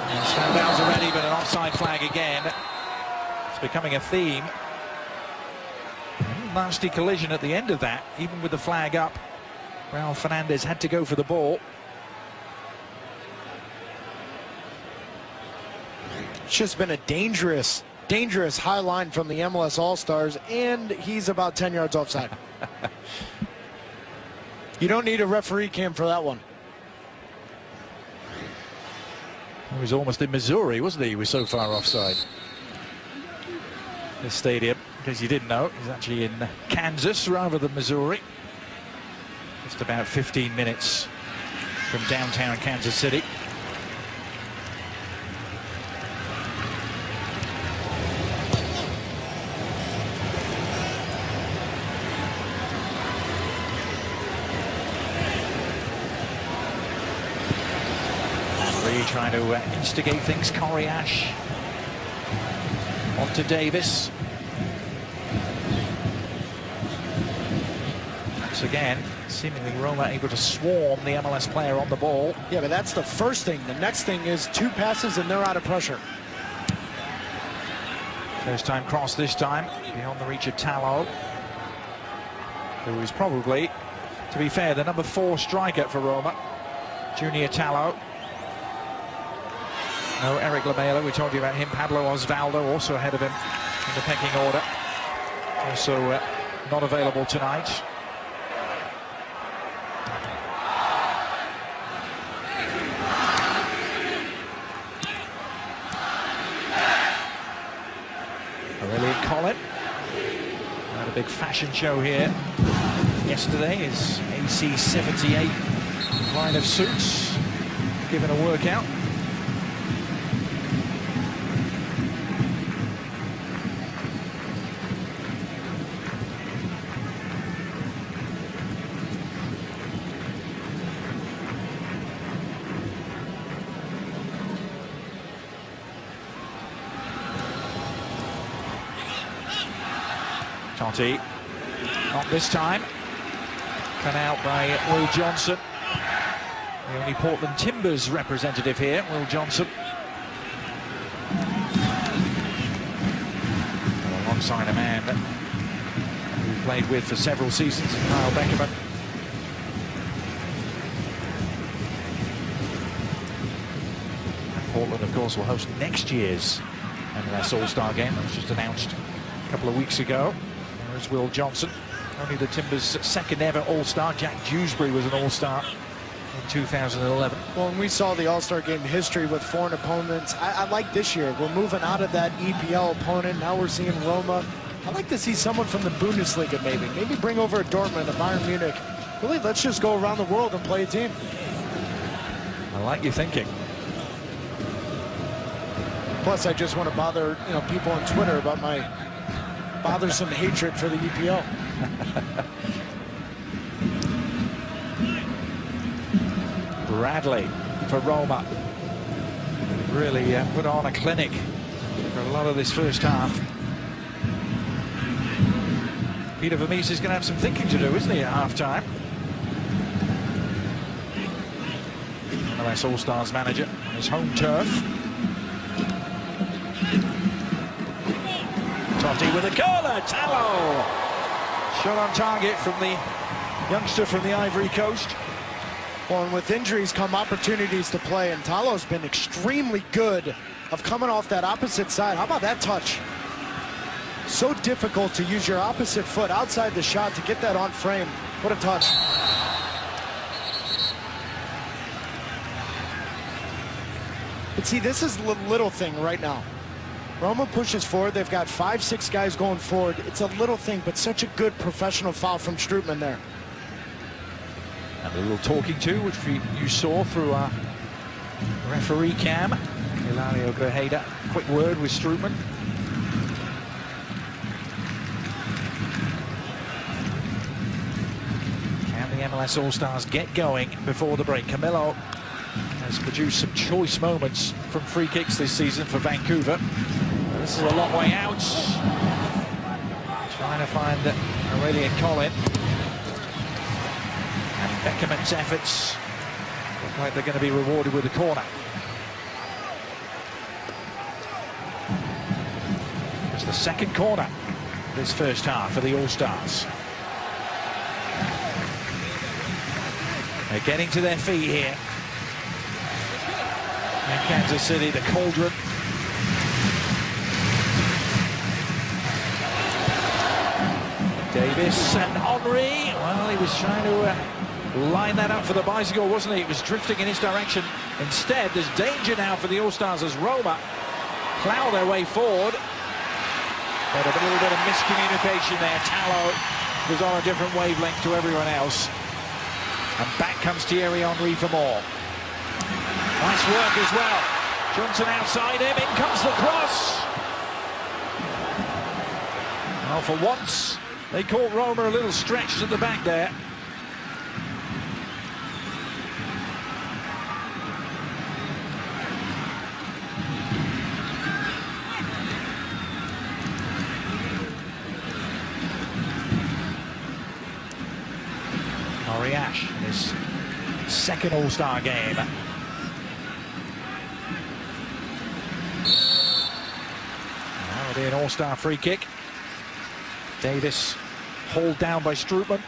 Standouts already, but an offside flag again. It's becoming a theme. Nasty collision at the end of that, even with the flag up. Raul Fernandez had to go for the ball. It's just been a dangerous high line from the MLS All-Stars, and he's about 10 yards offside. You don't need a referee cam for that one. He was almost in Missouri, wasn't he? He was so far offside. The stadium, in case you didn't know, is actually in Kansas rather than Missouri. Just about 15 minutes from downtown Kansas City. Trying to instigate things. Coriash on to Davis. Once again, seemingly Roma able to swarm the MLS player on the ball. Yeah, but that's the first thing. The next thing is two passes and they're out of pressure. First time cross this time, beyond the reach of Tallo, who is probably, to be fair, the number 4 striker for Roma, Junior Tallo. No, Eric Lamela, we told you about him. Pablo Osvaldo also ahead of him in the pecking order. Also not available tonight. Aurelian Collin had a big fashion show here yesterday. His AC-78 line of suits given a workout. Totti, not this time. Cut out by Will Johnson. The only Portland Timbers representative here, Will Johnson. And alongside a man who played with for several seasons, Kyle Beckerman. And Portland, of course, will host next year's MLS All-Star game. That was just announced a couple of weeks ago. There's Will Johnson, only the Timbers' second ever All-Star. Jack Dewsbury was an All-Star in 2011. Well, when we saw the All-Star game history with foreign opponents, I like this year. We're moving out of that EPL opponent. Now we're seeing Roma. I'd like to see someone from the Bundesliga maybe. Maybe bring over a Dortmund, a Bayern Munich. Really, let's just go around the world and play a team. I like your thinking. Plus, I just want to bother people on Twitter about my bothersome hatred for the EPO. Bradley for Roma. Really put on a clinic for a lot of this first half. Peter Vermees is going to have some thinking to do, isn't he, at half-time? MLS All-Stars manager on his home turf. Totti with a corner, Tallo! Shot on target from the youngster from the Ivory Coast. Well, and with injuries come opportunities to play, and Tallo's been extremely good of coming off that opposite side. How about that touch? So difficult to use your opposite foot outside the shot to get that on frame. What a touch. But see, this is the little thing right now. Roma pushes forward. They've got 5-6 guys going forward. It's a little thing, but such a good professional foul from Strootman there. And a little talking to, which you saw through our referee cam. Hilario Grajeda, quick word with Strootman. Can the MLS All-Stars get going before the break? Camillo has produced some choice moments from free kicks this season for Vancouver. This is a long way out. Trying to find Aurelian Collin. And Beckerman's efforts look like they're going to be rewarded with a corner. It's the second corner this first half for the All-Stars. They're getting to their feet here. In Kansas City, the cauldron. Davis and Henry. Well, he was trying to line that up for the bicycle, wasn't he? It was drifting in his direction. Instead, there's danger now for the All-Stars as Roma plough their way forward. But a little bit of miscommunication there. Tallo was on a different wavelength to everyone else. And back comes Thierry Henry for more. Nice work as well. Johnson outside him, in comes the cross. Well, for once, they caught Roma a little stretched at the back there. Ash in his second All-Star game. That'll be an All-Star free kick. Davis hauled down by Strootman.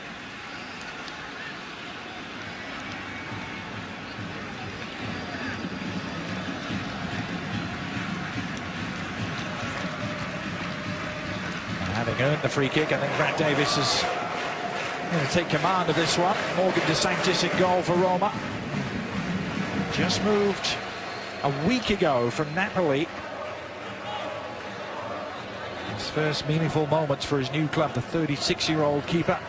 And having earned the free kick, I think Brad Davis is going to take command of this one. Morgan DeSantis in goal for Roma. Just moved a week ago from Napoli. His first meaningful moments for his new club, the 36-year-old keeper.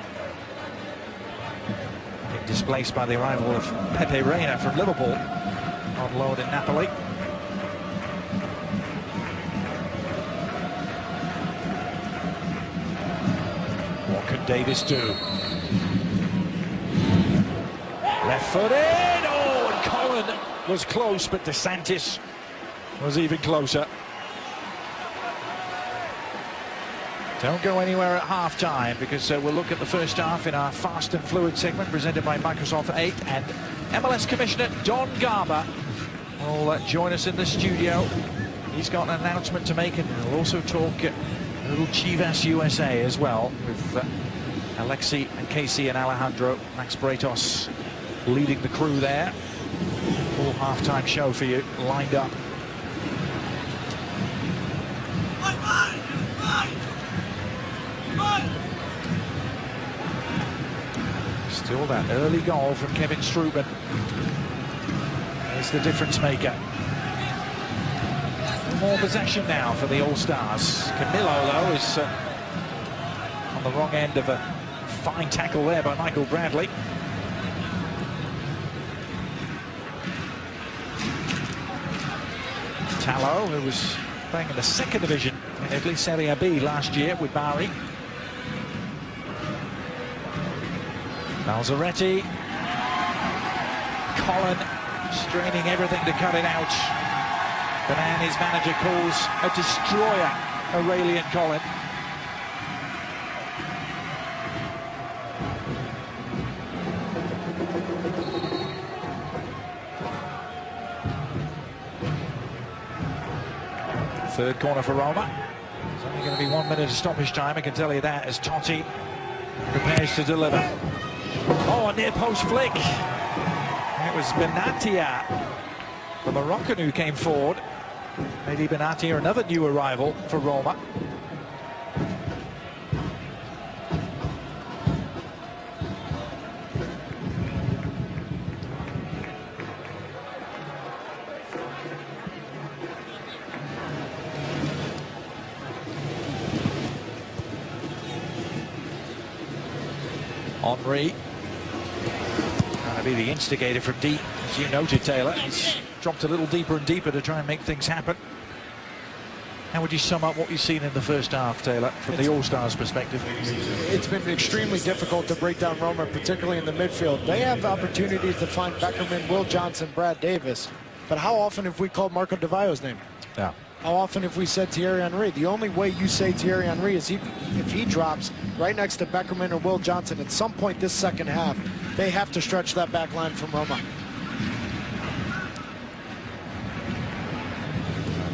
Being displaced by the arrival of Pepe Reina from Liverpool on loan in Napoli. What could Davis do? Left-footed, oh, and Collin was close, but DeSantis was even closer. Don't go anywhere at half-time, because we'll look at the first half in our Fast and Fluid segment presented by Microsoft 8, and MLS Commissioner Don Garber will join us in the studio. He's got an announcement to make, and we'll also talk a little Chivas USA as well, with Alexi and Casey and Alejandro. Max Bretos leading the crew there. Full half-time show for you lined up. Still that early goal from Kevin Strootman is the difference maker. More possession now for the All-Stars. Camillo, though, is on the wrong end of a fine tackle there by Michael Bradley. Tallo, who was playing in the second division in Italy, Serie B last year with Bari. Balzaretti. Colin straining everything to cut it out. The man his manager calls a destroyer, Aurelian Colin. Third corner for Roma. It's only going to be 1 minute of stoppage time, I can tell you that, as Totti prepares to deliver. Oh, a near post flick. It was Benatia, the Moroccan, who came forward. Maybe Benatia, another new arrival for Roma. Henry. Trying to be the instigator from deep, as you noted, Taylor. He's dropped a little deeper and deeper to try and make things happen. How would you sum up what you've seen in the first half, Taylor, from the All-Stars perspective? It's been extremely difficult to break down Roma, particularly in the midfield. They have opportunities to find Beckerman, Will Johnson, Brad Davis. But how often have we called Marco Di Vaio's name? Yeah. How often have we said Thierry Henry? The only way you say Thierry Henry is if he drops right next to Beckerman or Will Johnson at some point this second half. They have to stretch that back line from Roma.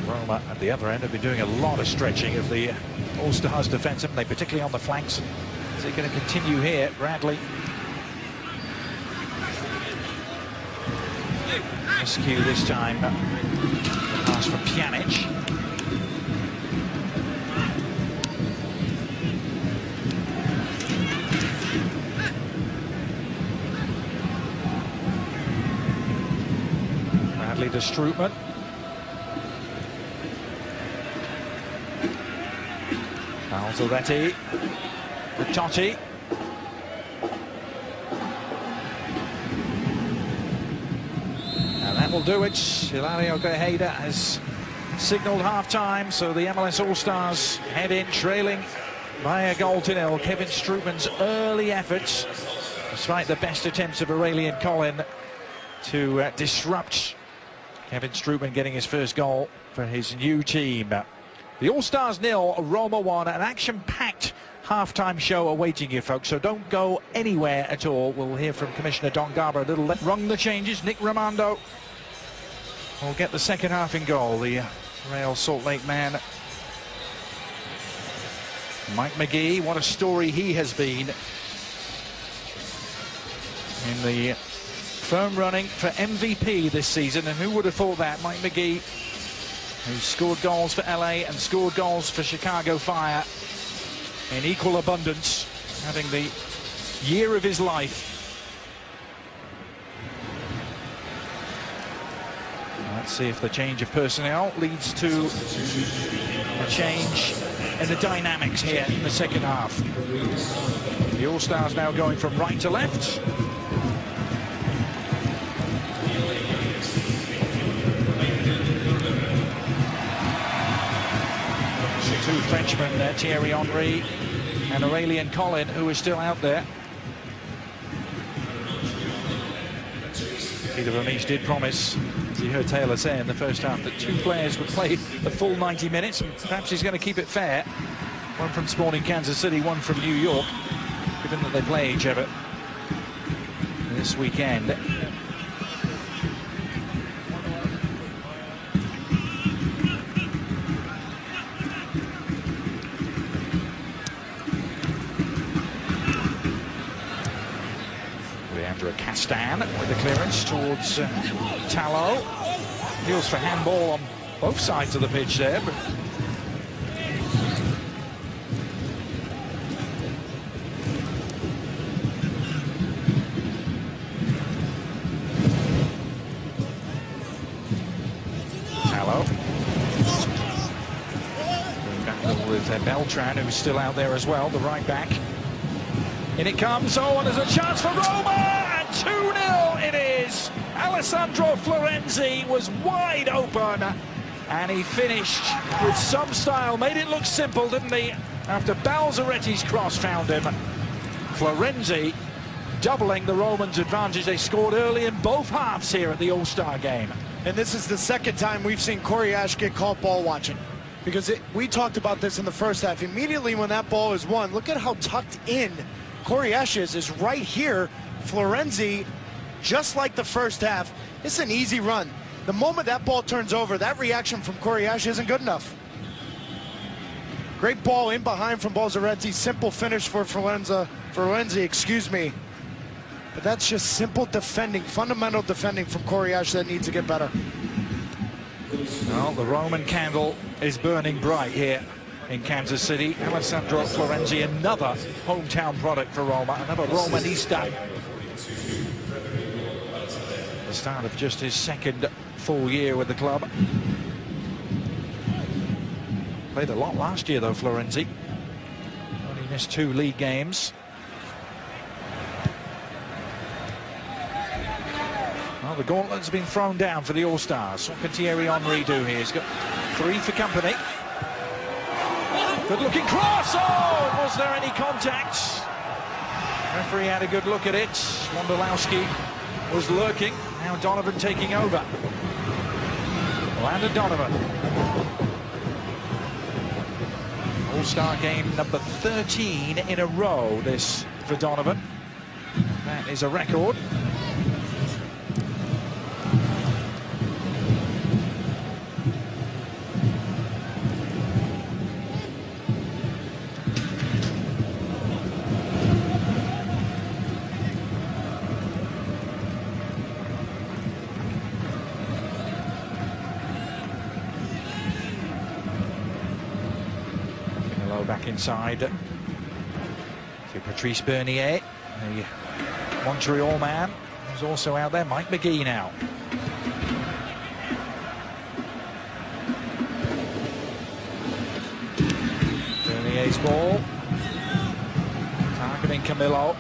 Roma at the other end have been doing a lot of stretching of the All-Stars defensively, particularly on the flanks. Is it going to continue here? Bradley. Rescue this time. Pass from Pjanic. Bradley to Strootman. Balzaretti. To Totti. And that will do it. Hilario Grajeda has signalled half-time, so the MLS All-Stars head in trailing by a goal to nil. Kevin Strootman's early efforts, despite the best attempts of Aurelian Colin to disrupt. Kevin Strootman getting his first goal for his new team. The All-Stars 0, Roma 1, an action-packed half-time show awaiting you, folks, so don't go anywhere at all. We'll hear from Commissioner Don Garber a little later. Rung the changes. Nick Raimondo will get the second half in goal. The Real Salt Lake man. Mike McGee, what a story he has been in the firm running for MVP this season, and who would have thought that? Mike McGee, who scored goals for LA and scored goals for Chicago Fire in equal abundance, having the year of his life. Let's see if the change of personnel leads to a change in the dynamics here in the second half. The All-Stars now going from right to left. Two Frenchmen, Thierry Henry and Aurelian Colin, who is still out there. Peter Vermees did promise, as you heard Taylor say in the first half, that two players would play the full 90 minutes, and perhaps he's going to keep it fair. One from Sporting Kansas City, one from New York, given that they play each other this weekend. Castan with the clearance towards Tallo. Feels for handball on both sides of the pitch there. But Tallo. Going back with Beltran, who's still out there as well, the right back. In it comes, oh, and there's a chance for Roma! 2-0 it is. Alessandro Florenzi was wide open, And he finished with some style, made it look simple, didn't he? After Balzaretti's cross found him. Florenzi doubling the Romans' advantage. They scored early in both halves here at the All-Star game. And this is the second time we've seen Corey Ash get called ball watching. Because we talked about this in the first half. Immediately when that ball is won, look at how tucked in Corey Ash is right here. Florenzi, just like the first half, it's an easy run. The moment that ball turns over, that reaction from Corey Ash isn't good enough. Great ball in behind from Balzaretti. Simple finish for Florenzi, excuse me. But that's just simple defending, fundamental defending from Corey Ash that needs to get better. Well, the Roman candle is burning bright here in Kansas City. Alessandro Florenzi, another hometown product for Roma, another Romanista. The start of just his second full year with the club. Played a lot last year though, Florenzi. Only missed 2 league games. Well, the gauntlet's been thrown down for the All-Stars. What can Thierry Henry do here? He's got 3 for company. Good looking cross. Oh, was there any contact? Referee had a good look at it. Wondolowski was lurking. Now Donovan taking over. Landon Donovan. All-Star game number 13 in a row, this for Donovan. That is a record. Back inside to Patrice Bernier, the Montreal man, who's also out there. Mike McGee now. Bernier's ball, targeting Camillo.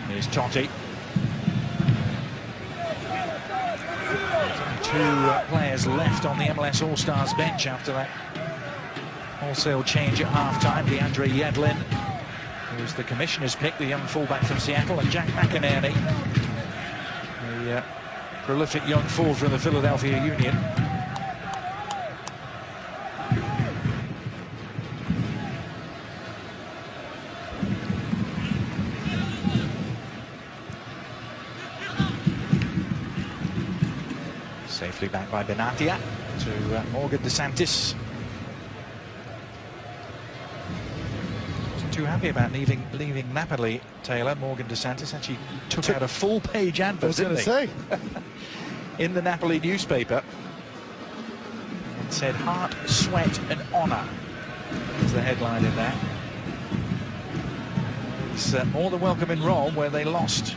Here's Totti. There's only 2 players left on the MLS All-Stars bench after that wholesale change at half-time. DeAndre Yedlin, who's the commissioner's pick, the young fullback from Seattle, and Jack McInerney, the prolific young forward from the Philadelphia Union. Safely back by Benatia to Morgan DeSantis. Wasn't too happy about leaving Napoli, Taylor. Morgan DeSantis actually took out a full-page advert, didn't he? I was going to say. In the Napoli newspaper. It said, "Heart, sweat and honour." That's the headline in that. It's more than welcome in Rome, where they lost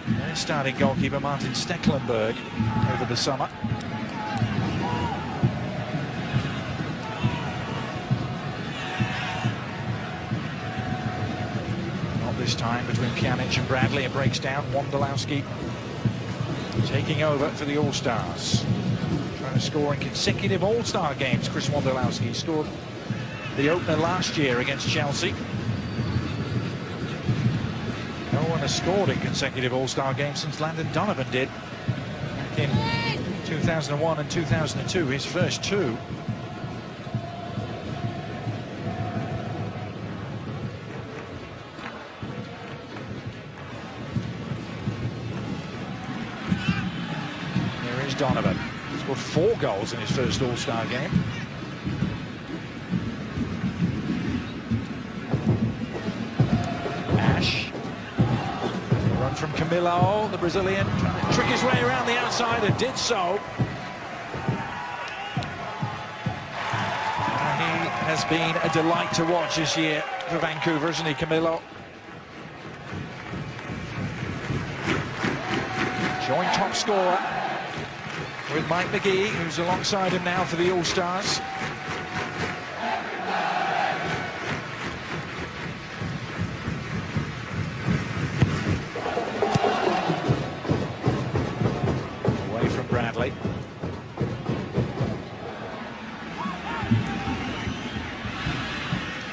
their starting goalkeeper Martin Stecklenburg over the summer. Not this time between Pjanic and Bradley. It breaks down. Wondolowski taking over for the All-Stars. Trying to score in consecutive All-Star games. Chris Wondolowski scored the opener last year against Chelsea. No one has scored in consecutive All-Star games since Landon Donovan did back in 2001 and 2002, his first 2. Here is Donovan. He scored 4 goals in his first All-Star game. Ash. Run from Camillo, the Brazilian, trying to trick his way around the outside, and did so. He has been a delight to watch this year for Vancouver, isn't he, Camillo? Joint top scorer with Mike McGee, who's alongside him now for the All-Stars. Away from Bradley.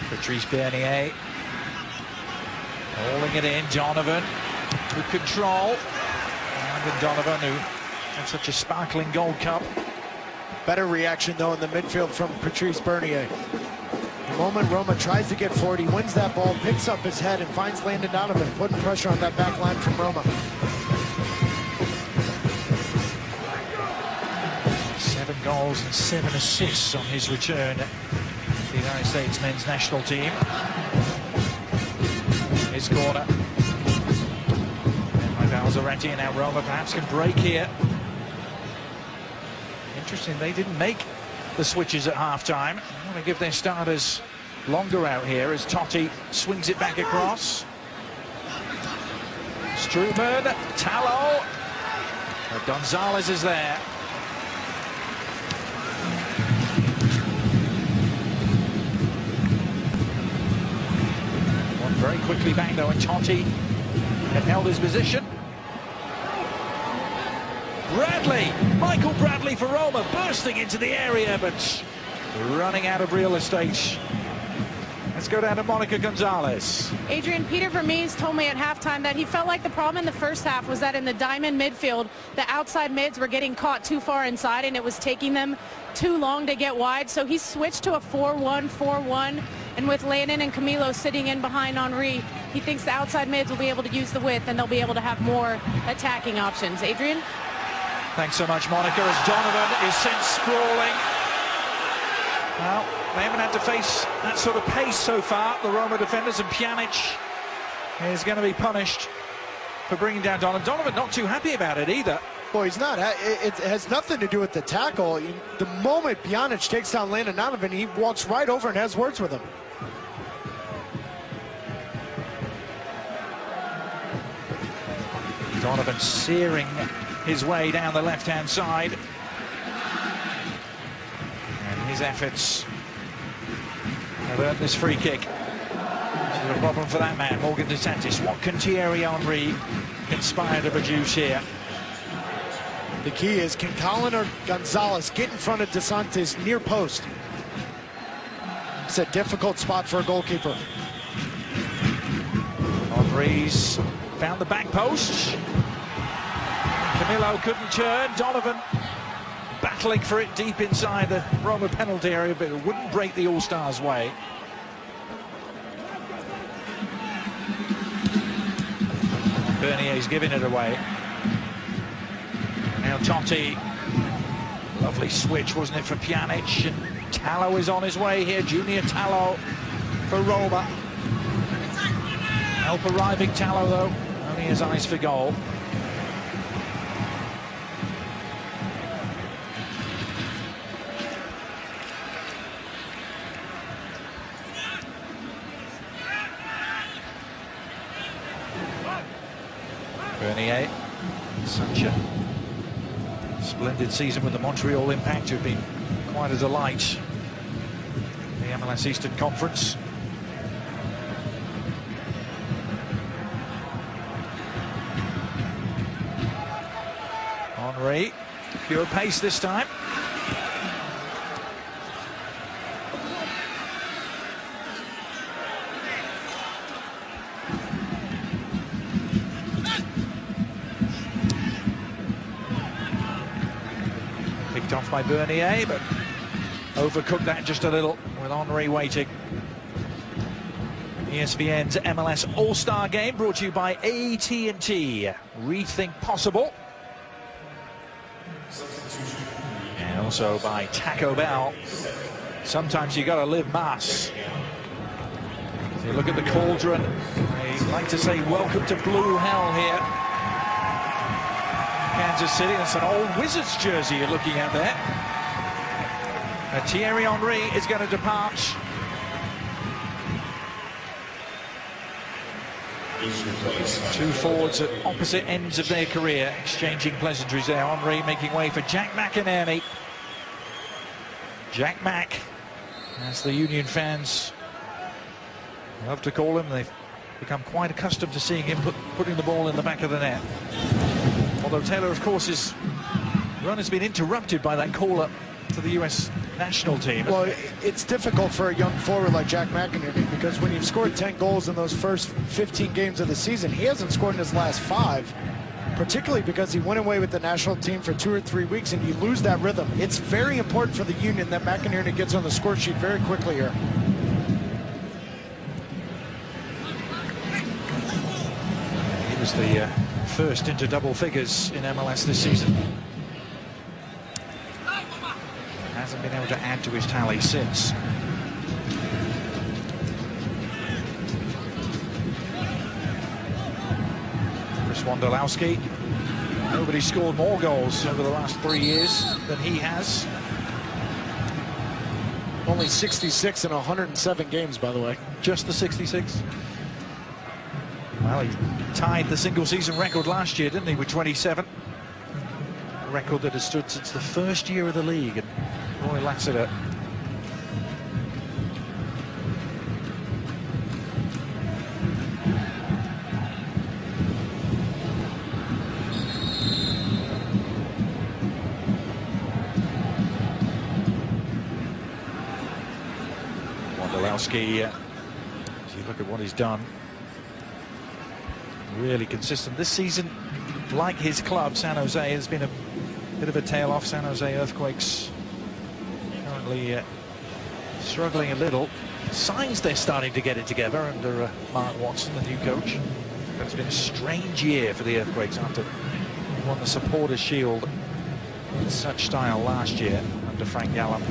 Patrice Bernier hauling it in. Donovan with control. And Donovan, who had such a sparkling Gold Cup. Better reaction, though, in the midfield from Patrice Bernier. The moment Roma tries to get forward, he wins that ball, picks up his head, and finds Landon Donovan, putting pressure on that back line from Roma. 7 goals and 7 assists on his return to the United States men's national team. His corner. And by Valzaretti, and now Roma perhaps can break here. Interesting, they didn't make the switches at half-time. I want to give their starters longer out here as Totti swings it back across. Struman, Tallo. Gonzalez is there. One very quickly back though, and Totti had held his position. Bradley, Michael Bradley for Roma, bursting into the area, but running out of real estate. Let's go down to Monica Gonzalez. Adrian, Peter Vermees told me at halftime that he felt like the problem in the first half was that in the diamond midfield, the outside mids were getting caught too far inside, and it was taking them too long to get wide. So he switched to a 4-1-4-1, and with Landon and Camilo sitting in behind Henry, he thinks the outside mids will be able to use the width, and they'll be able to have more attacking options. Adrian? Thanks so much, Monica, as Donovan is sent sprawling. Well, they haven't had to face that sort of pace so far, the Roma defenders, and Pjanic is going to be punished for bringing down Donovan. Donovan not too happy about it either. Well, he's not. It has nothing to do with the tackle. The moment Pjanic takes down Landon Donovan, he walks right over and has words with him. Donovan searing his way down the left-hand side. And his efforts have earned this free kick. This is a problem for that man, Morgan DeSantis. What can Thierry Henry conspire to produce here? The key is, can Colin or Gonzalez get in front of DeSantis near post? It's a difficult spot for a goalkeeper. Henry's found the back post. Camilo couldn't turn. Donovan battling for it deep inside the Roma penalty area, but it wouldn't break the All-Stars' way. Bernier's giving it away. Now Totti. Lovely switch, wasn't it, for Pjanic? And Tallo is on his way here. Junior Tallo for Roma. Help arriving Tallo, though. Only his eyes for goal. Bernier, such a splendid season with the Montreal Impact, who've been quite a delight in the MLS Eastern Conference. Henry, pure pace this time. Picked off by Bernier, but overcooked that just a little with Henry waiting. ESPN's MLS All-Star Game brought to you by AT&T. Rethink possible. And also by Taco Bell. Sometimes you gotta live mass. So you look at the cauldron. I like to say welcome to blue hell here. Kansas City. That's an old Wizards jersey you're looking at there. Thierry Henry is going to depart. Two forwards at opposite ends of their career, exchanging pleasantries there. Henry making way for Jack McInerney. Jack Mac, as the Union fans love to call him. They've become quite accustomed to seeing him putting the ball in the back of the net. Although Taylor, of course, his run has been interrupted by that call-up to the US national team. Well, it's difficult for a young forward like Jack McInerney, because when you've scored 10 goals in those first 15 games of the season, he hasn't scored in his last 5, particularly because he went away with the national team for 2 or 3 weeks, and you lose that rhythm. It's very important for the Union that McInerney gets on the score sheet very quickly here. He was the first into double figures in MLS this season. Hasn't been able to add to his tally since. Chris Wondolowski. Nobody scored more goals over the last 3 years than he has. Only 66 in 107 games, by the way. Just the 66? Well, he tied the single-season record last year, didn't he, with 27? A record that has stood since the first year of the league. And Roy Lassiter. Wondolowski, as you look at what he's done, really consistent this season. Like his club, San Jose, has been a bit of a tail off. San Jose Earthquakes currently struggling a little. Signs they're starting to get it together under Mark Watson, the new coach. But it's been a strange year for the Earthquakes after they won the Supporters' Shield in such style last year under Frank Gallam.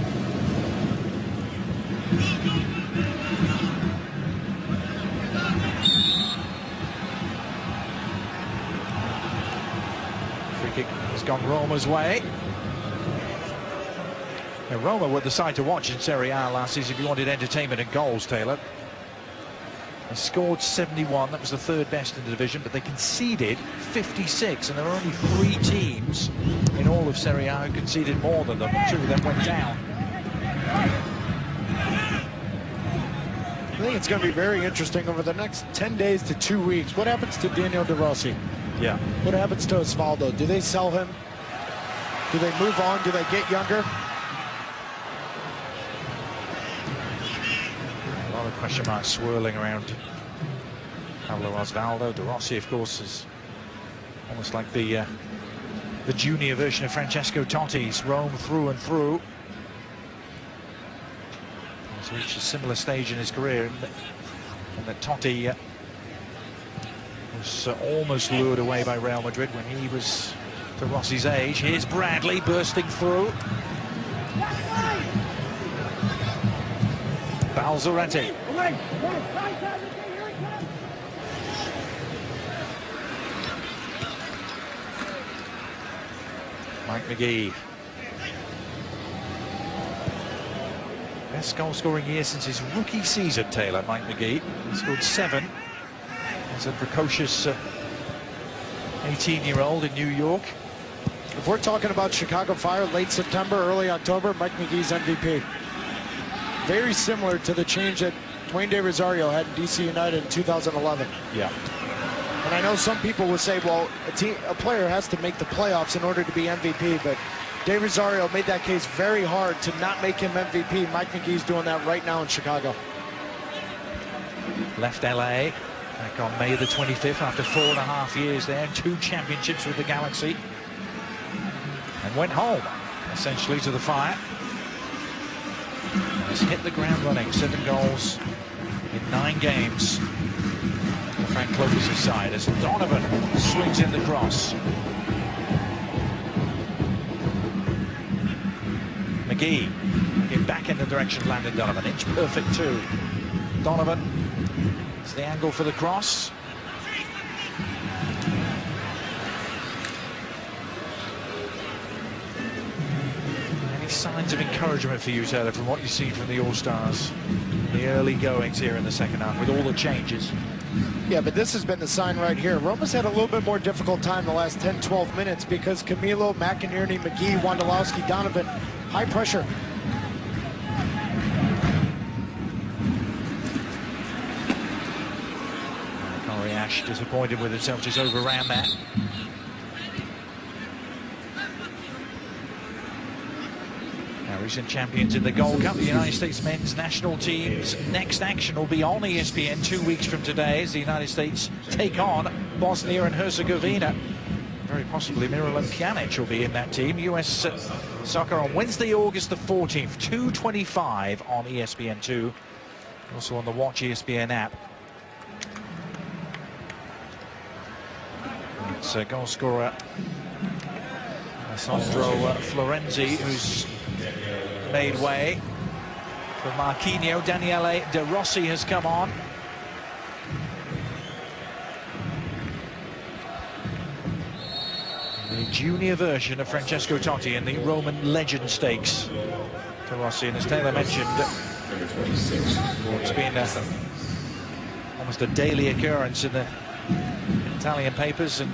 Free kick has gone Roma's way. Now, Roma were the side to watch in Serie A last season if you wanted entertainment and goals, Taylor. They scored 71, that was the 3rd best in the division, but they conceded 56, and there are only 3 teams in all of Serie A who conceded more than them. 2 of them went down. I think it's going to be very interesting over the next 10 days to 2 weeks. What happens to Daniel De Rossi? Yeah. What happens to Osvaldo? Do they sell him? Do they move on? Do they get younger? A lot of question marks swirling around Pablo Osvaldo. De Rossi, of course, is almost like the junior version of Francesco Totti's Rome through and through. He's reached a similar stage in his career, and that Totti was almost lured away by Real Madrid when he was De Rossi's age. Here's Bradley bursting through. Balzaretti. Mike McGee. Best goal-scoring year since his rookie season, Taylor, Mike McGee. He scored 7 as a precocious 18-year-old in New York. If we're talking about Chicago Fire, late September, early October, Mike McGee's MVP. Very similar to the change that Dwayne De Rosario had in DC United in 2011. Yeah. And I know some people will say, well, a player has to make the playoffs in order to be MVP, but De Rosario made that case very hard to not make him MVP. Mike McGee's doing that right now in Chicago. Left LA back on May the 25th after 4.5 years there, 2 championships with the Galaxy, and went home essentially to the Fire. Has hit the ground running, 7 goals in 9 games for Frank Clovis' side as Donovan swings in the cross. McGee get back in the direction of Landon Donovan. Inch perfect too. Donovan, it's the angle for the cross. Any signs of encouragement for you, Taylor, from what you've seen from the All-Stars the early goings here in the second half with all the changes. Yeah, but this has been the sign right here. Roma's had a little bit more difficult time the last 10, 12 minutes because Camilo, McInerney, McGee, Wondolowski, Donovan, high pressure. Ash disappointed with himself, just overran that. Now, recent champions in the Gold Cup, the United States men's national team's next action will be on ESPN 2 weeks from today as the United States take on Bosnia and Herzegovina. Very possibly Miralem Pjanic will be in that team. US soccer on Wednesday, August the 14th, 2:25 on ESPN2. Also on the Watch ESPN app. It's goal scorer Alessandro Florenzi who's made way for Marquinhos. Daniele De Rossi has come on. The junior version of Francesco Totti in the Roman Legend Stakes. De Rossi, and as Taylor mentioned, it's been almost a daily occurrence in the Italian papers and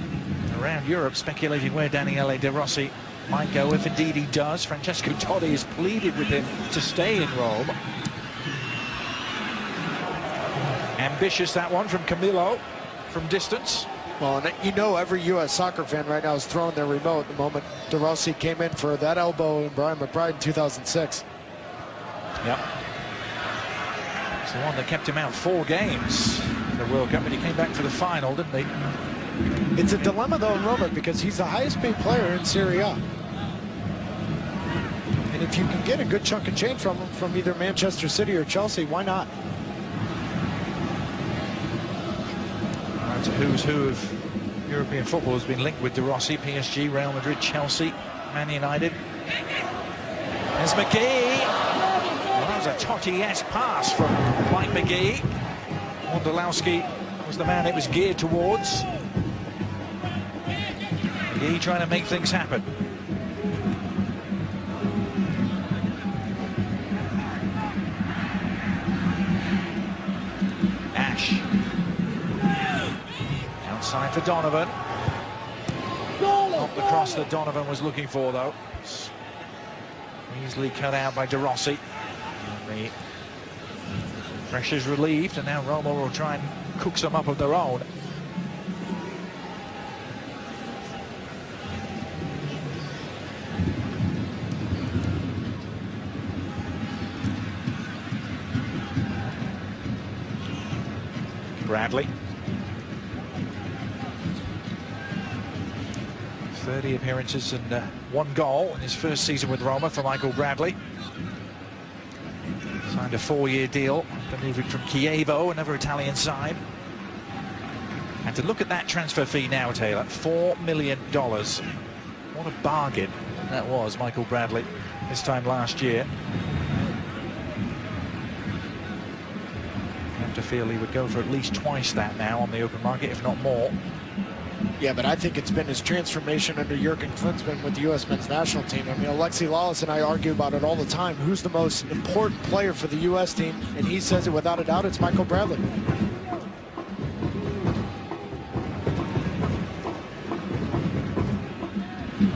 around Europe speculating where Daniele De Rossi might go, if indeed he does. Francesco Totti has pleaded with him to stay in Rome. Ambitious, that one from Camilo from distance. Well, and you know every U.S. soccer fan right now is throwing their remote the moment De Rossi came in for that elbow in Brian McBride in 2006. Yep. It's the one that kept him out 4 games in the World Cup, but he came back for the final, didn't he? It's a dilemma, though, in Roma, because he's the highest paid player in Serie A. And if you can get a good chunk of change from him from either Manchester City or Chelsea, why not? It's a who's who of European football has been linked with De Rossi. PSG, Real Madrid, Chelsea, Man United. There's McGee. Well, that was a Totti-esque pass from Mike McGee. Wondolowski was the man it was geared towards. McGee trying to make things happen. Ash. Outside for Donovan. Not the cross that Donovan was looking for, though. Easily cut out by De Rossi. And the pressure's relieved, and now Roma will try and cook some up of their own. Bradley. 30 appearances and 1 goal in his first season with Roma for Michael Bradley. Signed a 4-year deal, moving from Chievo, another Italian side. And to look at that transfer fee now, Taylor, $4 million. What a bargain that was, Michael Bradley, this time last year. I have to feel he would go for at least twice that now on the open market, if not more. Yeah, but I think it's been his transformation under Jurgen Klinsmann with the U.S. men's national team. I mean, Alexi Lawless and I argue about it all the time. Who's the most important player for the U.S. team? And he says it without a doubt, it's Michael Bradley.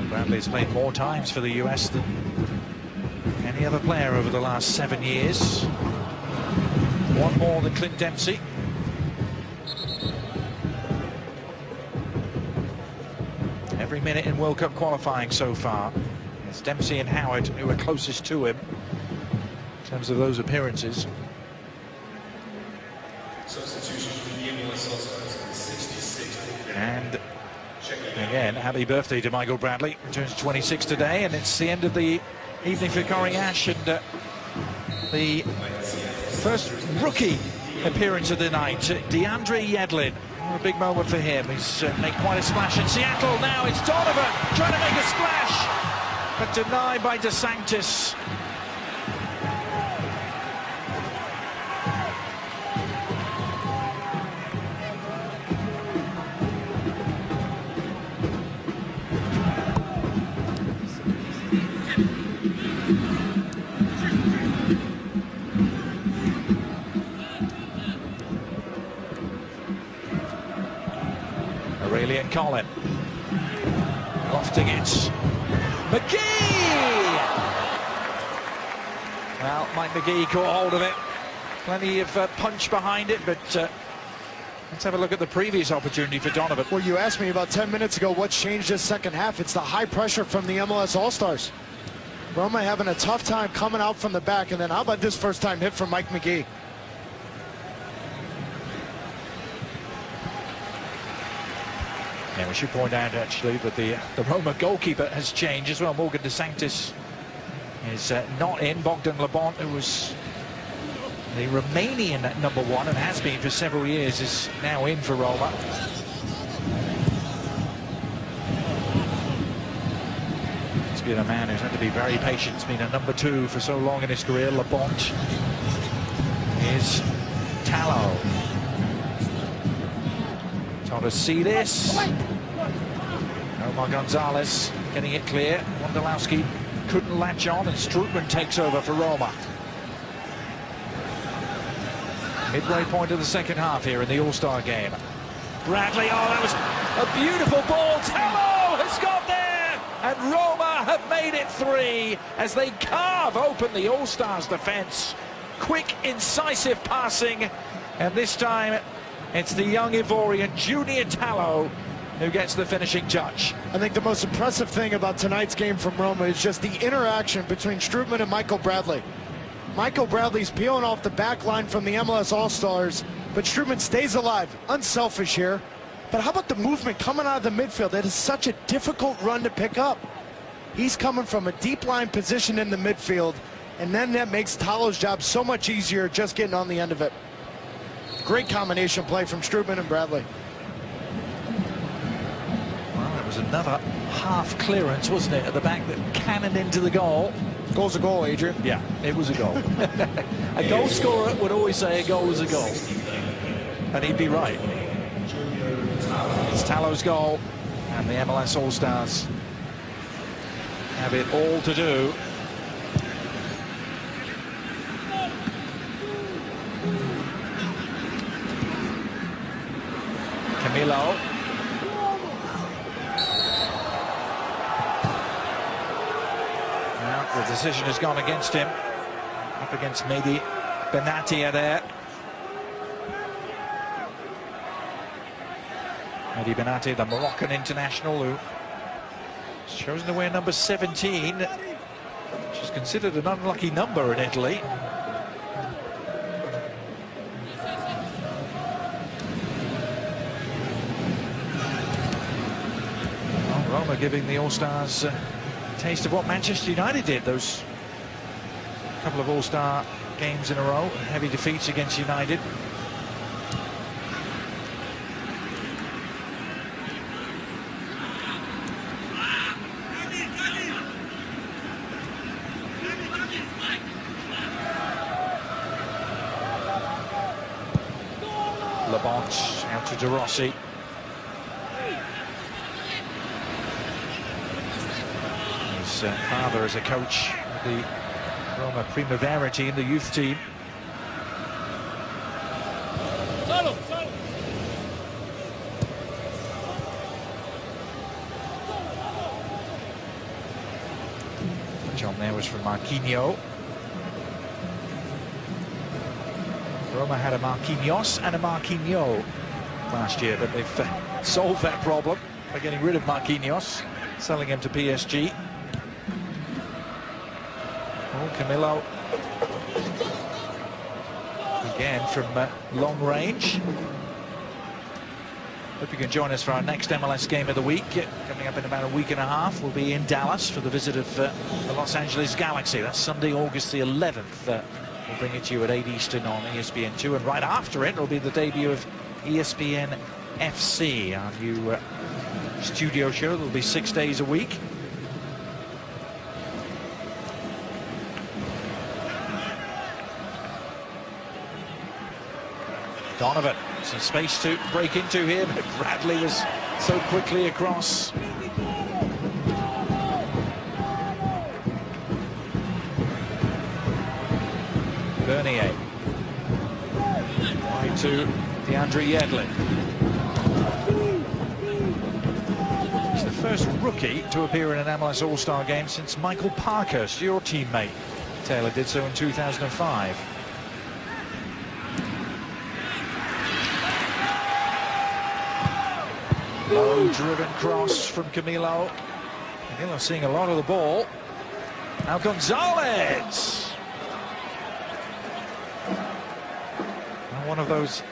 Bradley's played more times for the U.S. than any other player over the last 7 years. 1 more than Clint Dempsey. Every minute in World Cup qualifying so far. It's Dempsey and Howard who are closest to him in terms of those appearances. And again, happy birthday to Michael Bradley. Turns 26 today, and it's the end of the evening for Corey Ash, and the first rookie appearance of the night, DeAndre Yedlin. A big moment for him. He's made quite a splash in Seattle. Now it's Donovan trying to make a splash, but denied by DeSantis. Aurelian Collin. Lofting it. McGee! Well, Mike McGee caught hold of it. Plenty of punch behind it, but let's have a look at the previous opportunity for Donovan. Well, you asked me about 10 minutes ago what's changed this second half. It's the high pressure from the MLS All-Stars. Roma having a tough time coming out from the back, and then how about this first time hit from Mike McGee? Yeah, we should point out actually that the Roma goalkeeper has changed as well. Morgan DeSantis is not in. Bogdan Labont, who was the Romanian #1 and has been for several years, is now in for Roma. He's been a man who's had to be very patient. He's been a #2 for so long in his career. Labont is Tallow. Trying to see this. Omar Gonzalez getting it clear. Wondolowski couldn't latch on, and Strootman takes over for Roma. Midway point of the second half here in the All-Star game. Bradley, oh, that was a beautiful ball. Tallow has got there, and Roma have made it 3 as they carve open the All-Stars defense. Quick, incisive passing, and this time it's the young Ivorian Junior Tallow who gets the finishing touch. I think the most impressive thing about tonight's game from Roma is just the interaction between Strootman and Michael Bradley. Michael Bradley's peeling off the back line from the MLS All-Stars, but Strootman stays alive, unselfish here. But how about the movement coming out of the midfield? That is such a difficult run to pick up. He's coming from a deep line position in the midfield, and then that makes Tallow's job so much easier just getting on the end of it. Great combination play from Strootman and Bradley. Well, it was another half clearance, wasn't it, at the back that cannoned into the goal. Goal's a goal, Adrian. Yeah, it was a goal. A goal scorer would always say a goal is a goal, and he'd be right. It's Tallow's goal, and the MLS All-Stars have it all to do. Camilo. Well, the decision has gone against him. Up against Mehdi Benatia there. Mehdi Benatia, the Moroccan international, who has chosen to wear number 17, which is considered an unlucky number in Italy. Roma giving the All-Stars a taste of what Manchester United did. Those couple of All-Star games in a row, heavy defeats against United. Labont out to De Rossi. His father is a coach of the Roma Primavera team, the youth team. John there was from Marquinhos. Roma had a Marquinhos and a Marquinhos last year, but they've solved that problem by getting rid of Marquinhos, selling him to PSG. Oh, Camilo again from long range. Hope you can join us for our next MLS game of the week. Coming up in about a week and a half, we'll be in Dallas for the visit of the Los Angeles Galaxy. That's Sunday, August the 11th. We'll bring it to you at 8 Eastern on ESPN2, and right after it will be the debut of ESPN FC, our new studio show. That'll be 6 days a week. Donovan, some space to break into here, but Bradley was so quickly across. Bernier. Wide to DeAndre Yedlin. first rookie to appear in an MLS All-Star game since Michael Parkhurst, your teammate. Taylor did so in 2005. Low driven cross from Camilo. Camilo seeing a lot of the ball. Now Gonzalez. Well, one of those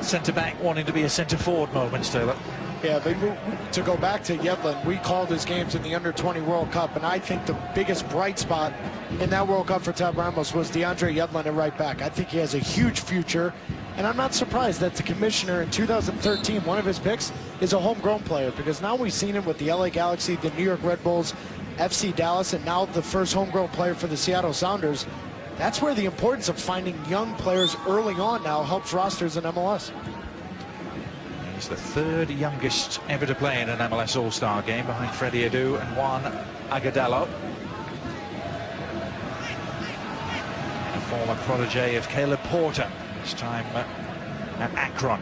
centre-back wanting to be a centre-forward moments, Taylor. Yeah, to go back to Yedlin, we called his games in the Under-20 World Cup, and I think the biggest bright spot in that World Cup for Tab Ramos was DeAndre Yedlin at right back. I think he has a huge future, and I'm not surprised that the commissioner in 2013, one of his picks, is a homegrown player, because now we've seen him with the LA Galaxy, the New York Red Bulls, FC Dallas, and now the first homegrown player for the Seattle Sounders. That's where the importance of finding young players early on now helps rosters in MLS. He's the third youngest ever to play in an MLS All-Star game, behind Freddie Adu and Juan Agudelo. A former protege of Caleb Porter, this time at Akron.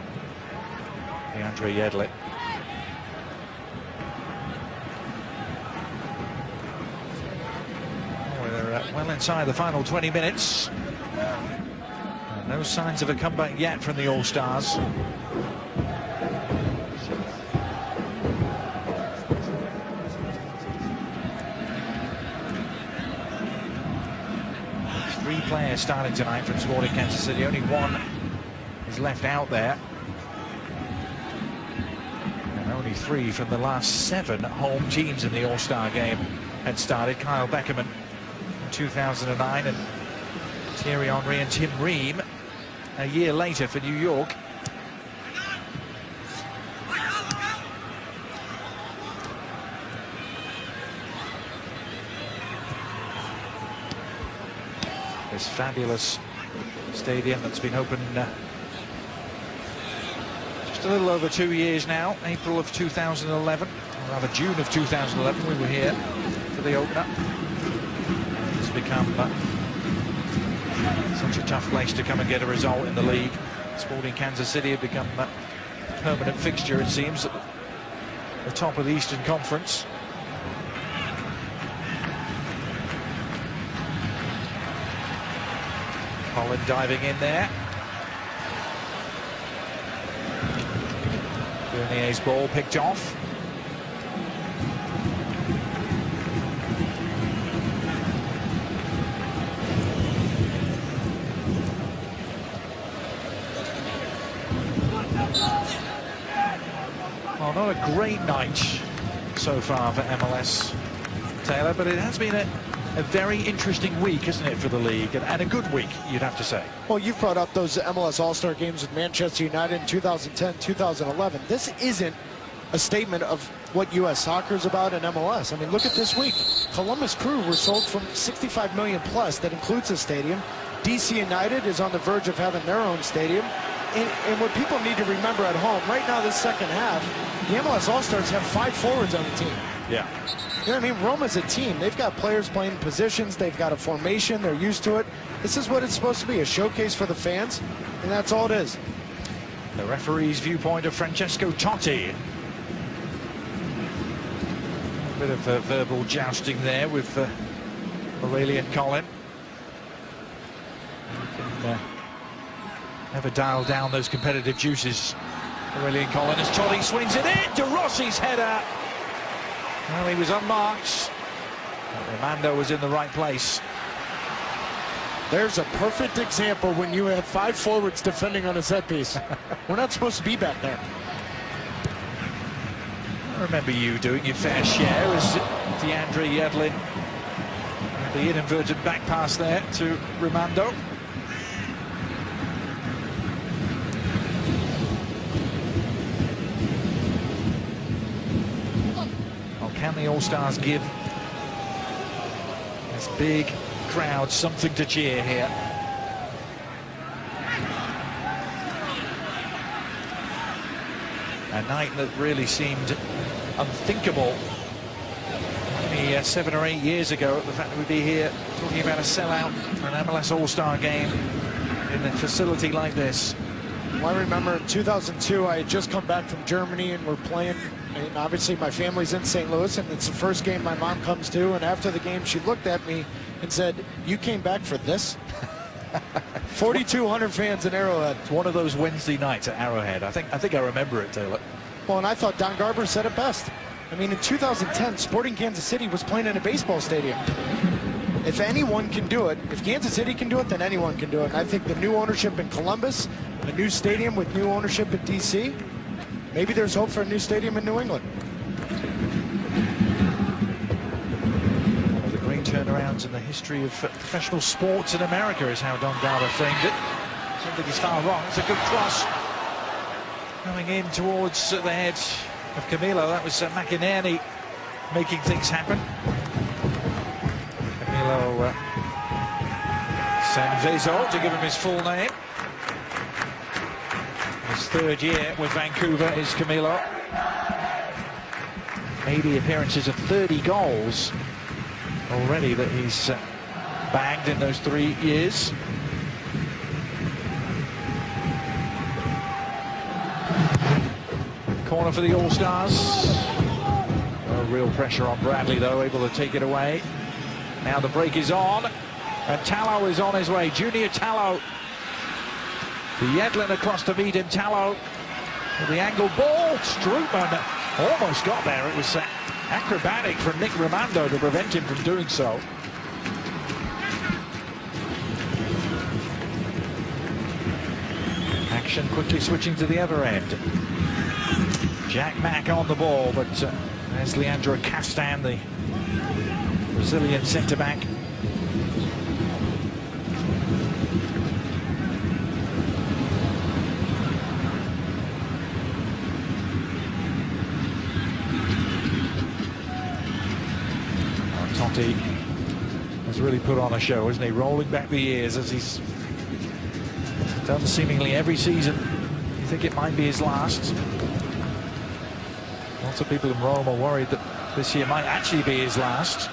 DeAndre Yedlin. We're well inside the final 20 minutes. And no signs of a comeback yet from the All-Stars. Three players starting tonight from Sporting Kansas City. Only one is left out there. And only three from the last 7 home teams in the All-Star game had started. Kyle Beckerman in 2009 and Thierry Henry and Tim Ream a year later for New York. This fabulous stadium that's been open just a little over 2 years now. April of 2011, or rather June of 2011, we were here for the opener. It's become such a tough place to come and get a result in the league. Sporting Kansas City have become a permanent fixture, it seems, at the top of the Eastern Conference. Holland diving in there. Bernier's ball picked off. Well, not a great night so far for MLS, Taylor, but it has been a very interesting week, isn't it, for the league, and a good week, you'd have to say. Well, you've brought up those MLS All-Star games with Manchester United in 2010, 2011. This isn't a statement of what U.S. soccer is about in MLS. I mean, look at this week. Columbus Crew were sold for $65 million plus. That includes a stadium. DC United is on the verge of having their own stadium. And what people need to remember at home, right now, this second half, the MLS All-Stars have 5 forwards on the team. Yeah. You know what I mean? Roma's a team. They've got players playing positions. They've got a formation. They're used to it. This is what it's supposed to be, a showcase for the fans, and that's all it is. The referee's viewpoint of Francesco Totti. A bit of verbal jousting there with Aurelian Collin. Can never dial down those competitive juices. Aurelian Collin as Totti swings it in. De Rossi's header. Well, he was unmarked. Romando was in the right place. There's a perfect example when you have 5 forwards defending on a set piece. We're not supposed to be back there. I remember you doing your fair share as DeAndre Yedlin. The inverted back pass there to Romando. Can the All-Stars give this big crowd something to cheer here? A night that really seemed unthinkable only 7 or 8 years ago. The fact that we'd be here talking about a sellout for an MLS All-Star game in a facility like this. Well, I remember in 2002, I had just come back from Germany and we're playing And obviously my family's in St. Louis, and it's the first game my mom comes to, and after the game she looked at me and said, "You came back for this?" 4,200 fans in Arrowhead. It's one of those Wednesday nights at Arrowhead. I think I remember it, Taylor. Well, and I thought Don Garber said it best. I mean, in 2010, Sporting Kansas City was playing in a baseball stadium. If anyone can do it, if Kansas City can do it, then anyone can do it. And I think the new ownership in Columbus, a new stadium with new ownership in D.C., maybe there's hope for a new stadium in New England. One of the great turnarounds in the history of professional sports in America is how Don Garber framed it. I don't think he's far wrong. It's a good cross. Coming in towards the head of Camilo. That was McInerney making things happen. Camilo Sanvezo, to give him his full name. His third year with Vancouver is Camilo. 80 appearances and 30 goals already that he's bagged in those 3 years. Corner for the All-Stars. No real pressure on Bradley, though, able to take it away. Now the break is on, and Tallow is on his way. Junior Tallow. The Yedlin across to meet him. Tallow with the angle ball. Strootman almost got there. It was acrobatic from Nick Romando to prevent him from doing so. Action quickly switching to the other end. Jack Mack on the ball, but there's Leandro Castan, the Brazilian centre-back. Totti has really put on a show, isn't he? Rolling back the years as he's done seemingly every season. You think it might be his last? Lots of people in Rome are worried that this year might actually be his last.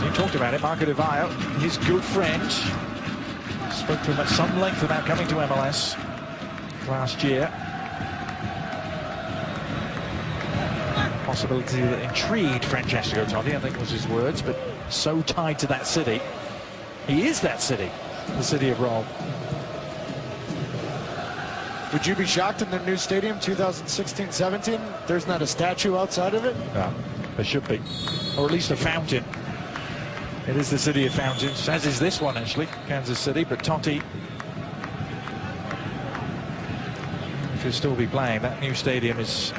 You talked about it, Marco Di Vaio, his good friend. Spoke to him at some length about coming to MLS last year. Possibility that intrigued Francesco Totti, I think was his words, but so tied to that city. He is that city, the city of Rome. Would you be shocked in the new stadium 2016-17? There's not a statue outside of it? No, there should be, or at least a fountain. It is the city of fountains, as is this one actually, Kansas City, but Totti, if he'll still be playing, that new stadium is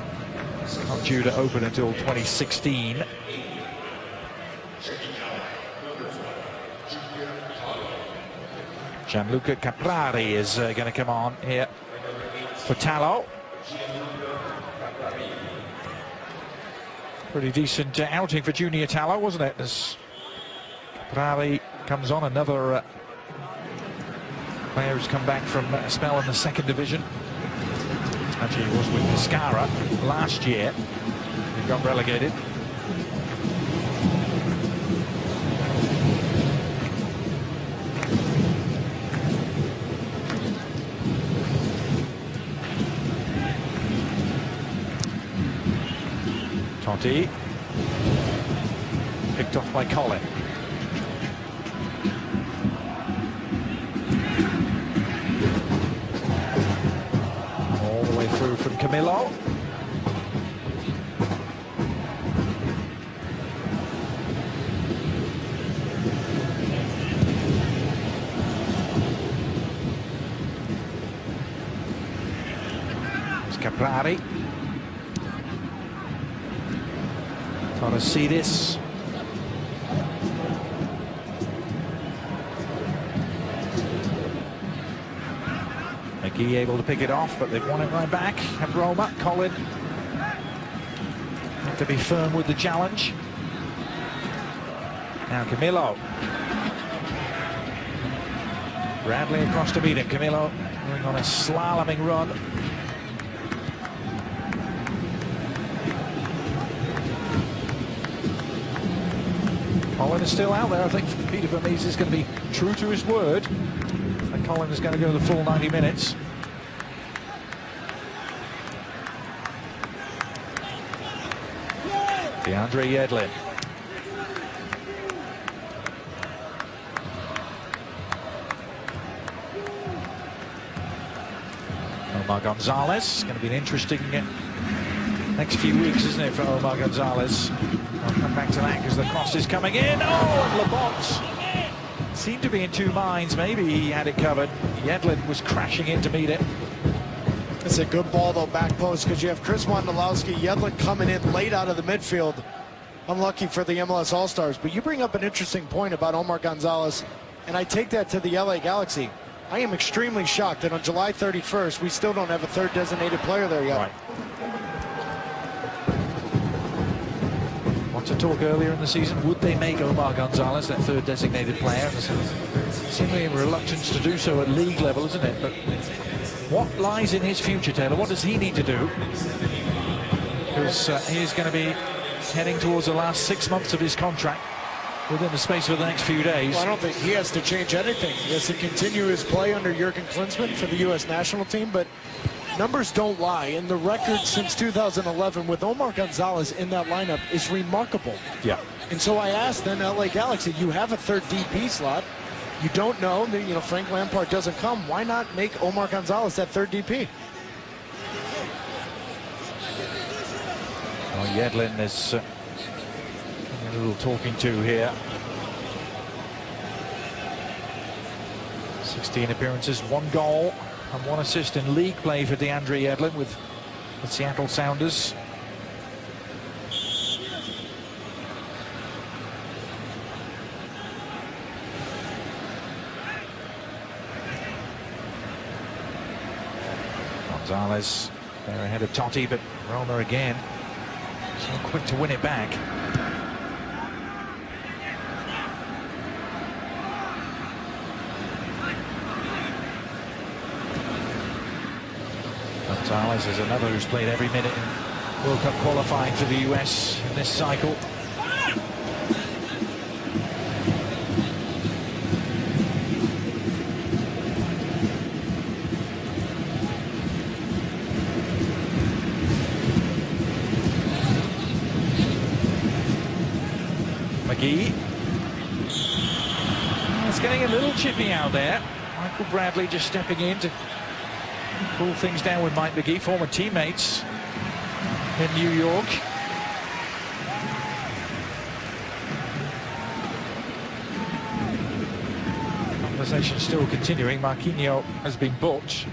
not due to open until 2016. Gianluca Caprari is going to come on here for Tallow. Pretty decent outing for Junior Tallow, wasn't it? As Caprari comes on, another player who's come back from a spell in the second division. Actually, he was with Pescara last year. He got relegated. Totti. Picked off by Colin. All the way through from Camilo. It's Caprari. Torresidis. McGee able to pick it off, but they've won it right back at Roma. Colin have to be firm with the challenge. Now Camilo. Bradley across to meet him. Camilo going on a slaloming run. Colin is still out there. I think Peter Vermees is going to be true to his word. And Colin is going to go the full 90 minutes. DeAndre Yedlin. Omar Gonzalez. Going to be an interesting next few weeks, isn't it, for Omar Gonzalez? I'll come back to that because the cross is coming in. Oh, and Labonte seemed to be in two minds. Maybe he had it covered. Yedlin was crashing in to meet it. It's a good ball, though, back post, because you have Chris Wondolowski, Yedlin coming in late out of the midfield. Unlucky for the MLS All-Stars. But you bring up an interesting point about Omar Gonzalez, and I take that to the LA Galaxy. I am extremely shocked that on July 31st, we still don't have a third designated player there yet. Right. Want to talk earlier in the season, would they make Omar Gonzalez that third designated player? There's seemingly a reluctance to do so at league level, isn't it? But what lies in his future, Taylor? What does he need to do? Because he's going to be heading towards the last 6 months of his contract within the space of the next few days. Well, I don't think he has to change anything. He has to continue his play under Jurgen Klinsmann for the U.S. national team, but numbers don't lie, and the record since 2011 with Omar Gonzalez in that lineup is remarkable. Yeah. And so I asked then LA Galaxy, you have a third DP slot. You don't know, Frank Lampard doesn't come. Why not make Omar Gonzalez that third DP? Well, Yedlin is a little talking to here. 16 appearances, 1 goal and 1 assist in league play for DeAndre Yedlin with the Seattle Sounders. Gonzalez there ahead of Totti, but Roma again so quick to win it back. Gonzalez is another who's played every minute in World Cup qualifying for the US in this cycle. McGee. It's getting a little chippy out there. Michael Bradley just stepping in to pull things down with Mike McGee, former teammates in New York. Conversation still continuing. Marquinhos has been booked.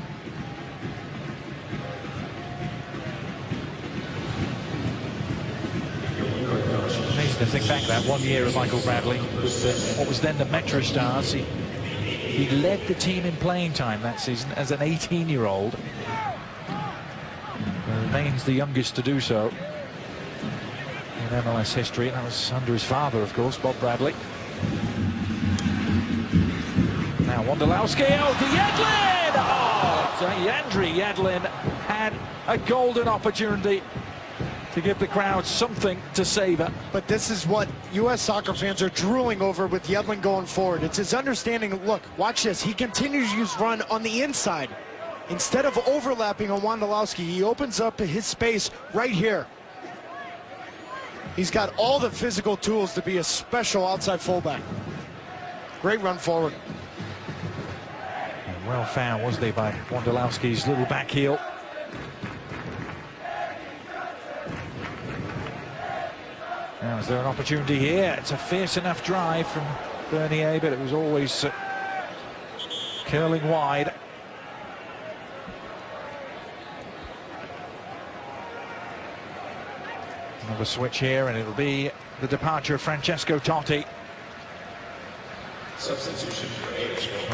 Amazing to think back that 1 year of Michael Bradley with what was then the Metro Stars. He led the team in playing time that season as an 18-year-old. Remains the youngest to do so in MLS history. That was under his father, of course, Bob Bradley. Now Wondolowski, to Yedlin! Oh, DeAndre Yedlin had a golden opportunity to give the crowd something to savor. But this is what U.S. soccer fans are drooling over with Yedlin going forward. It's his understanding. Look, watch this. He continues to use run on the inside. Instead of overlapping on Wondolowski, he opens up his space right here. He's got all the physical tools to be a special outside fullback. Great run forward. And well found, wasn't he, by Wondolowski's little back heel. Now, is there an opportunity here? It's a fierce enough drive from Bernier, but it was always curling wide. Another switch here, and it'll be the departure of Francesco Totti. Substitution for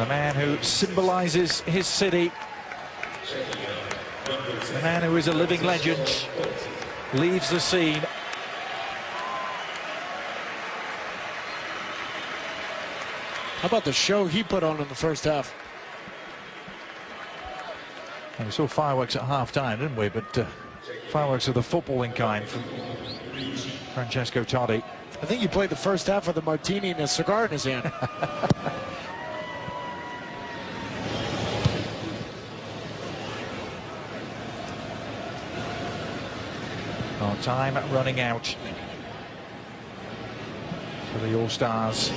The man who symbolizes his city. The man who is a living legend leaves the scene. How about the show he put on in the first half? And we saw fireworks at half-time, didn't we? But fireworks of the footballing kind from Francesco Totti. I think he played the first half with a martini and a cigar in his hand. Oh, time running out for the All-Stars.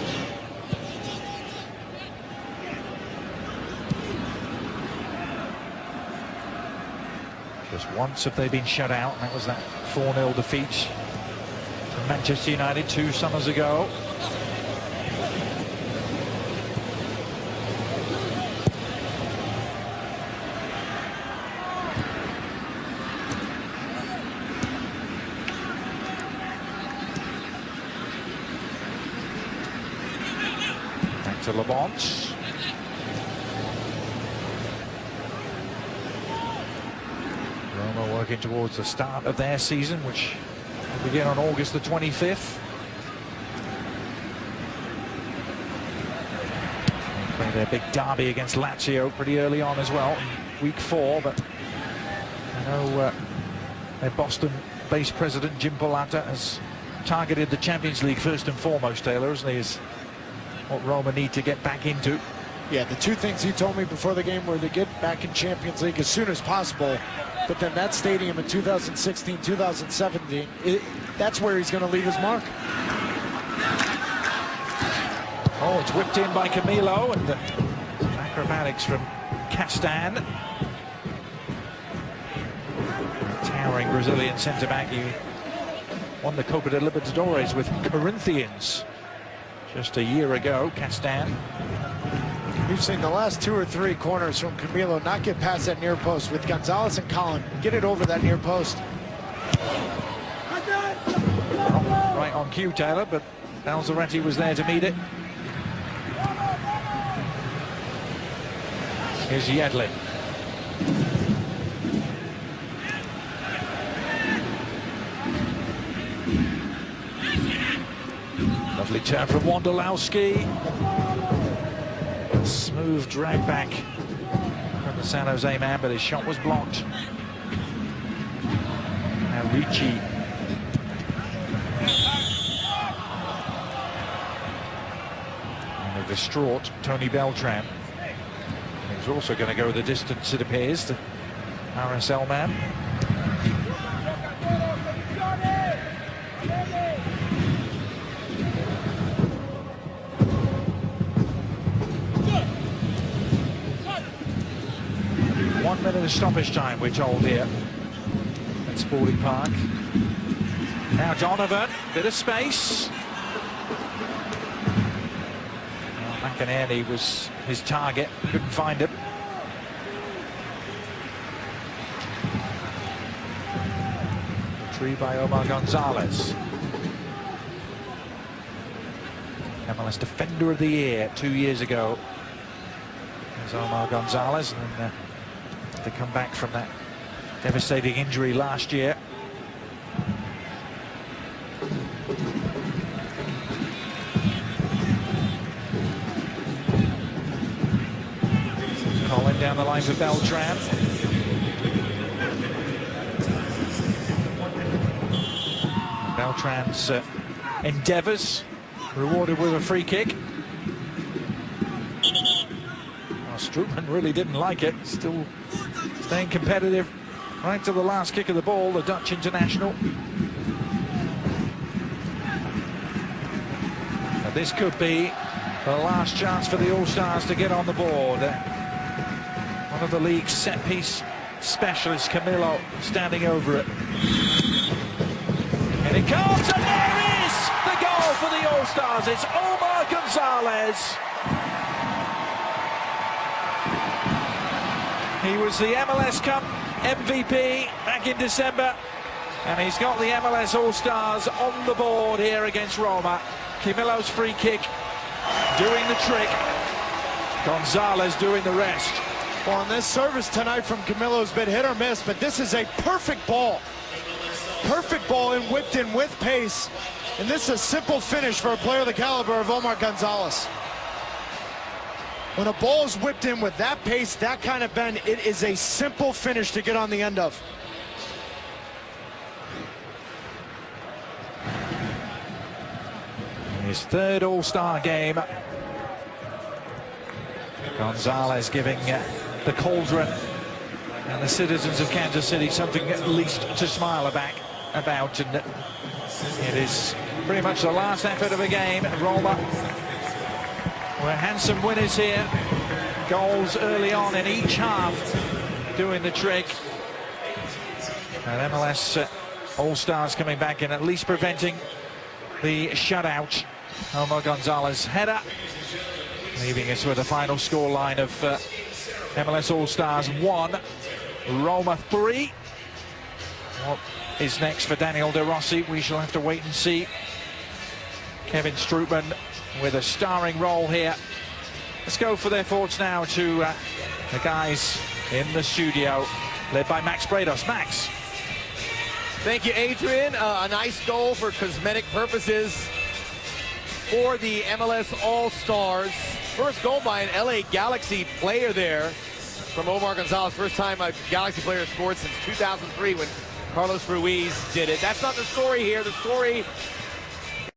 Just once have they been shut out, and that was that 4-0 defeat to Manchester United 2 summers ago. Back to Lamont. Roma working towards the start of their season, which will begin on August the 25th. They play their big derby against Lazio pretty early on as well, week 4, but I know their Boston-based president Jim Polata has targeted the Champions League first and foremost, Taylor, isn't he? Is what Roma need to get back into. Yeah, the two things he told me before the game were to get back in Champions League as soon as possible. But then that stadium in 2016, 2017, that's where he's going to leave his mark. Oh, it's whipped in by Camilo, and acrobatics from Castan. Towering Brazilian centre-back. He won the Copa de Libertadores with Corinthians just a year ago, Castan. We've seen the last 2 or 3 corners from Camilo not get past that near post with Gonzalez and Collin. Get it over that near post. Well, right on cue, Taylor, but Alzaretti was there to meet it. Here's Yedlin. Lovely turn from Wondolowski. Smooth drag back from the San Jose man, but his shot was blocked. Now Ricci. And a distraught Tony Beltran. He's also going to go the distance, it appears, the RSL man. Minute of stoppage time, we're told here at Sporting Park. Now Donovan, bit of space. Well, McInerney was his target, couldn't find him. Retrieved by Omar Gonzalez. MLS Defender of the Year 2 years ago. There's Omar Gonzalez, and to come back from that devastating injury last year. Colin down the line for Beltran. Beltran's endeavours rewarded with a free kick. Strootman really didn't like it. Still staying competitive right to the last kick of the ball, the Dutch international. Now this could be the last chance for the All-Stars to get on the board. One of the league's set-piece specialists, Camilo, standing over it. And it comes, and there is the goal for the All-Stars. It's Omar Gonzalez. He was the MLS Cup MVP back in December, and he's got the MLS All-Stars on the board here against Roma. Camilo's free kick doing the trick. Gonzalez doing the rest. Well, and this service tonight from Camilo's been hit or miss, but this is a perfect ball. Perfect ball and whipped in with pace. And this is a simple finish for a player of the caliber of Omar Gonzalez. When a ball is whipped in with that pace, that kind of bend, it is a simple finish to get on the end of. His third All-Star game. Gonzalez giving the Cauldron and the citizens of Kansas City something at least to smile about. And it is pretty much the last effort of a game. Roma were handsome winners here. Goals early on in each half doing the trick. And MLS All-Stars coming back and at least preventing the shutout. Homer Gonzalez header, leaving us with a final scoreline of MLS All-Stars 1, Roma 3. What is next for Daniel De Rossi? We shall have to wait and see. Kevin Strootman with a starring role here. Let's go for their thoughts now to the guys in the studio, led by Max Brados. Max. Thank you, Adrian. A nice goal for cosmetic purposes for the MLS All-Stars. First goal by an LA Galaxy player there from Omar Gonzalez. First time a Galaxy player scored since 2003 when Carlos Ruiz did it. That's not the story here. The story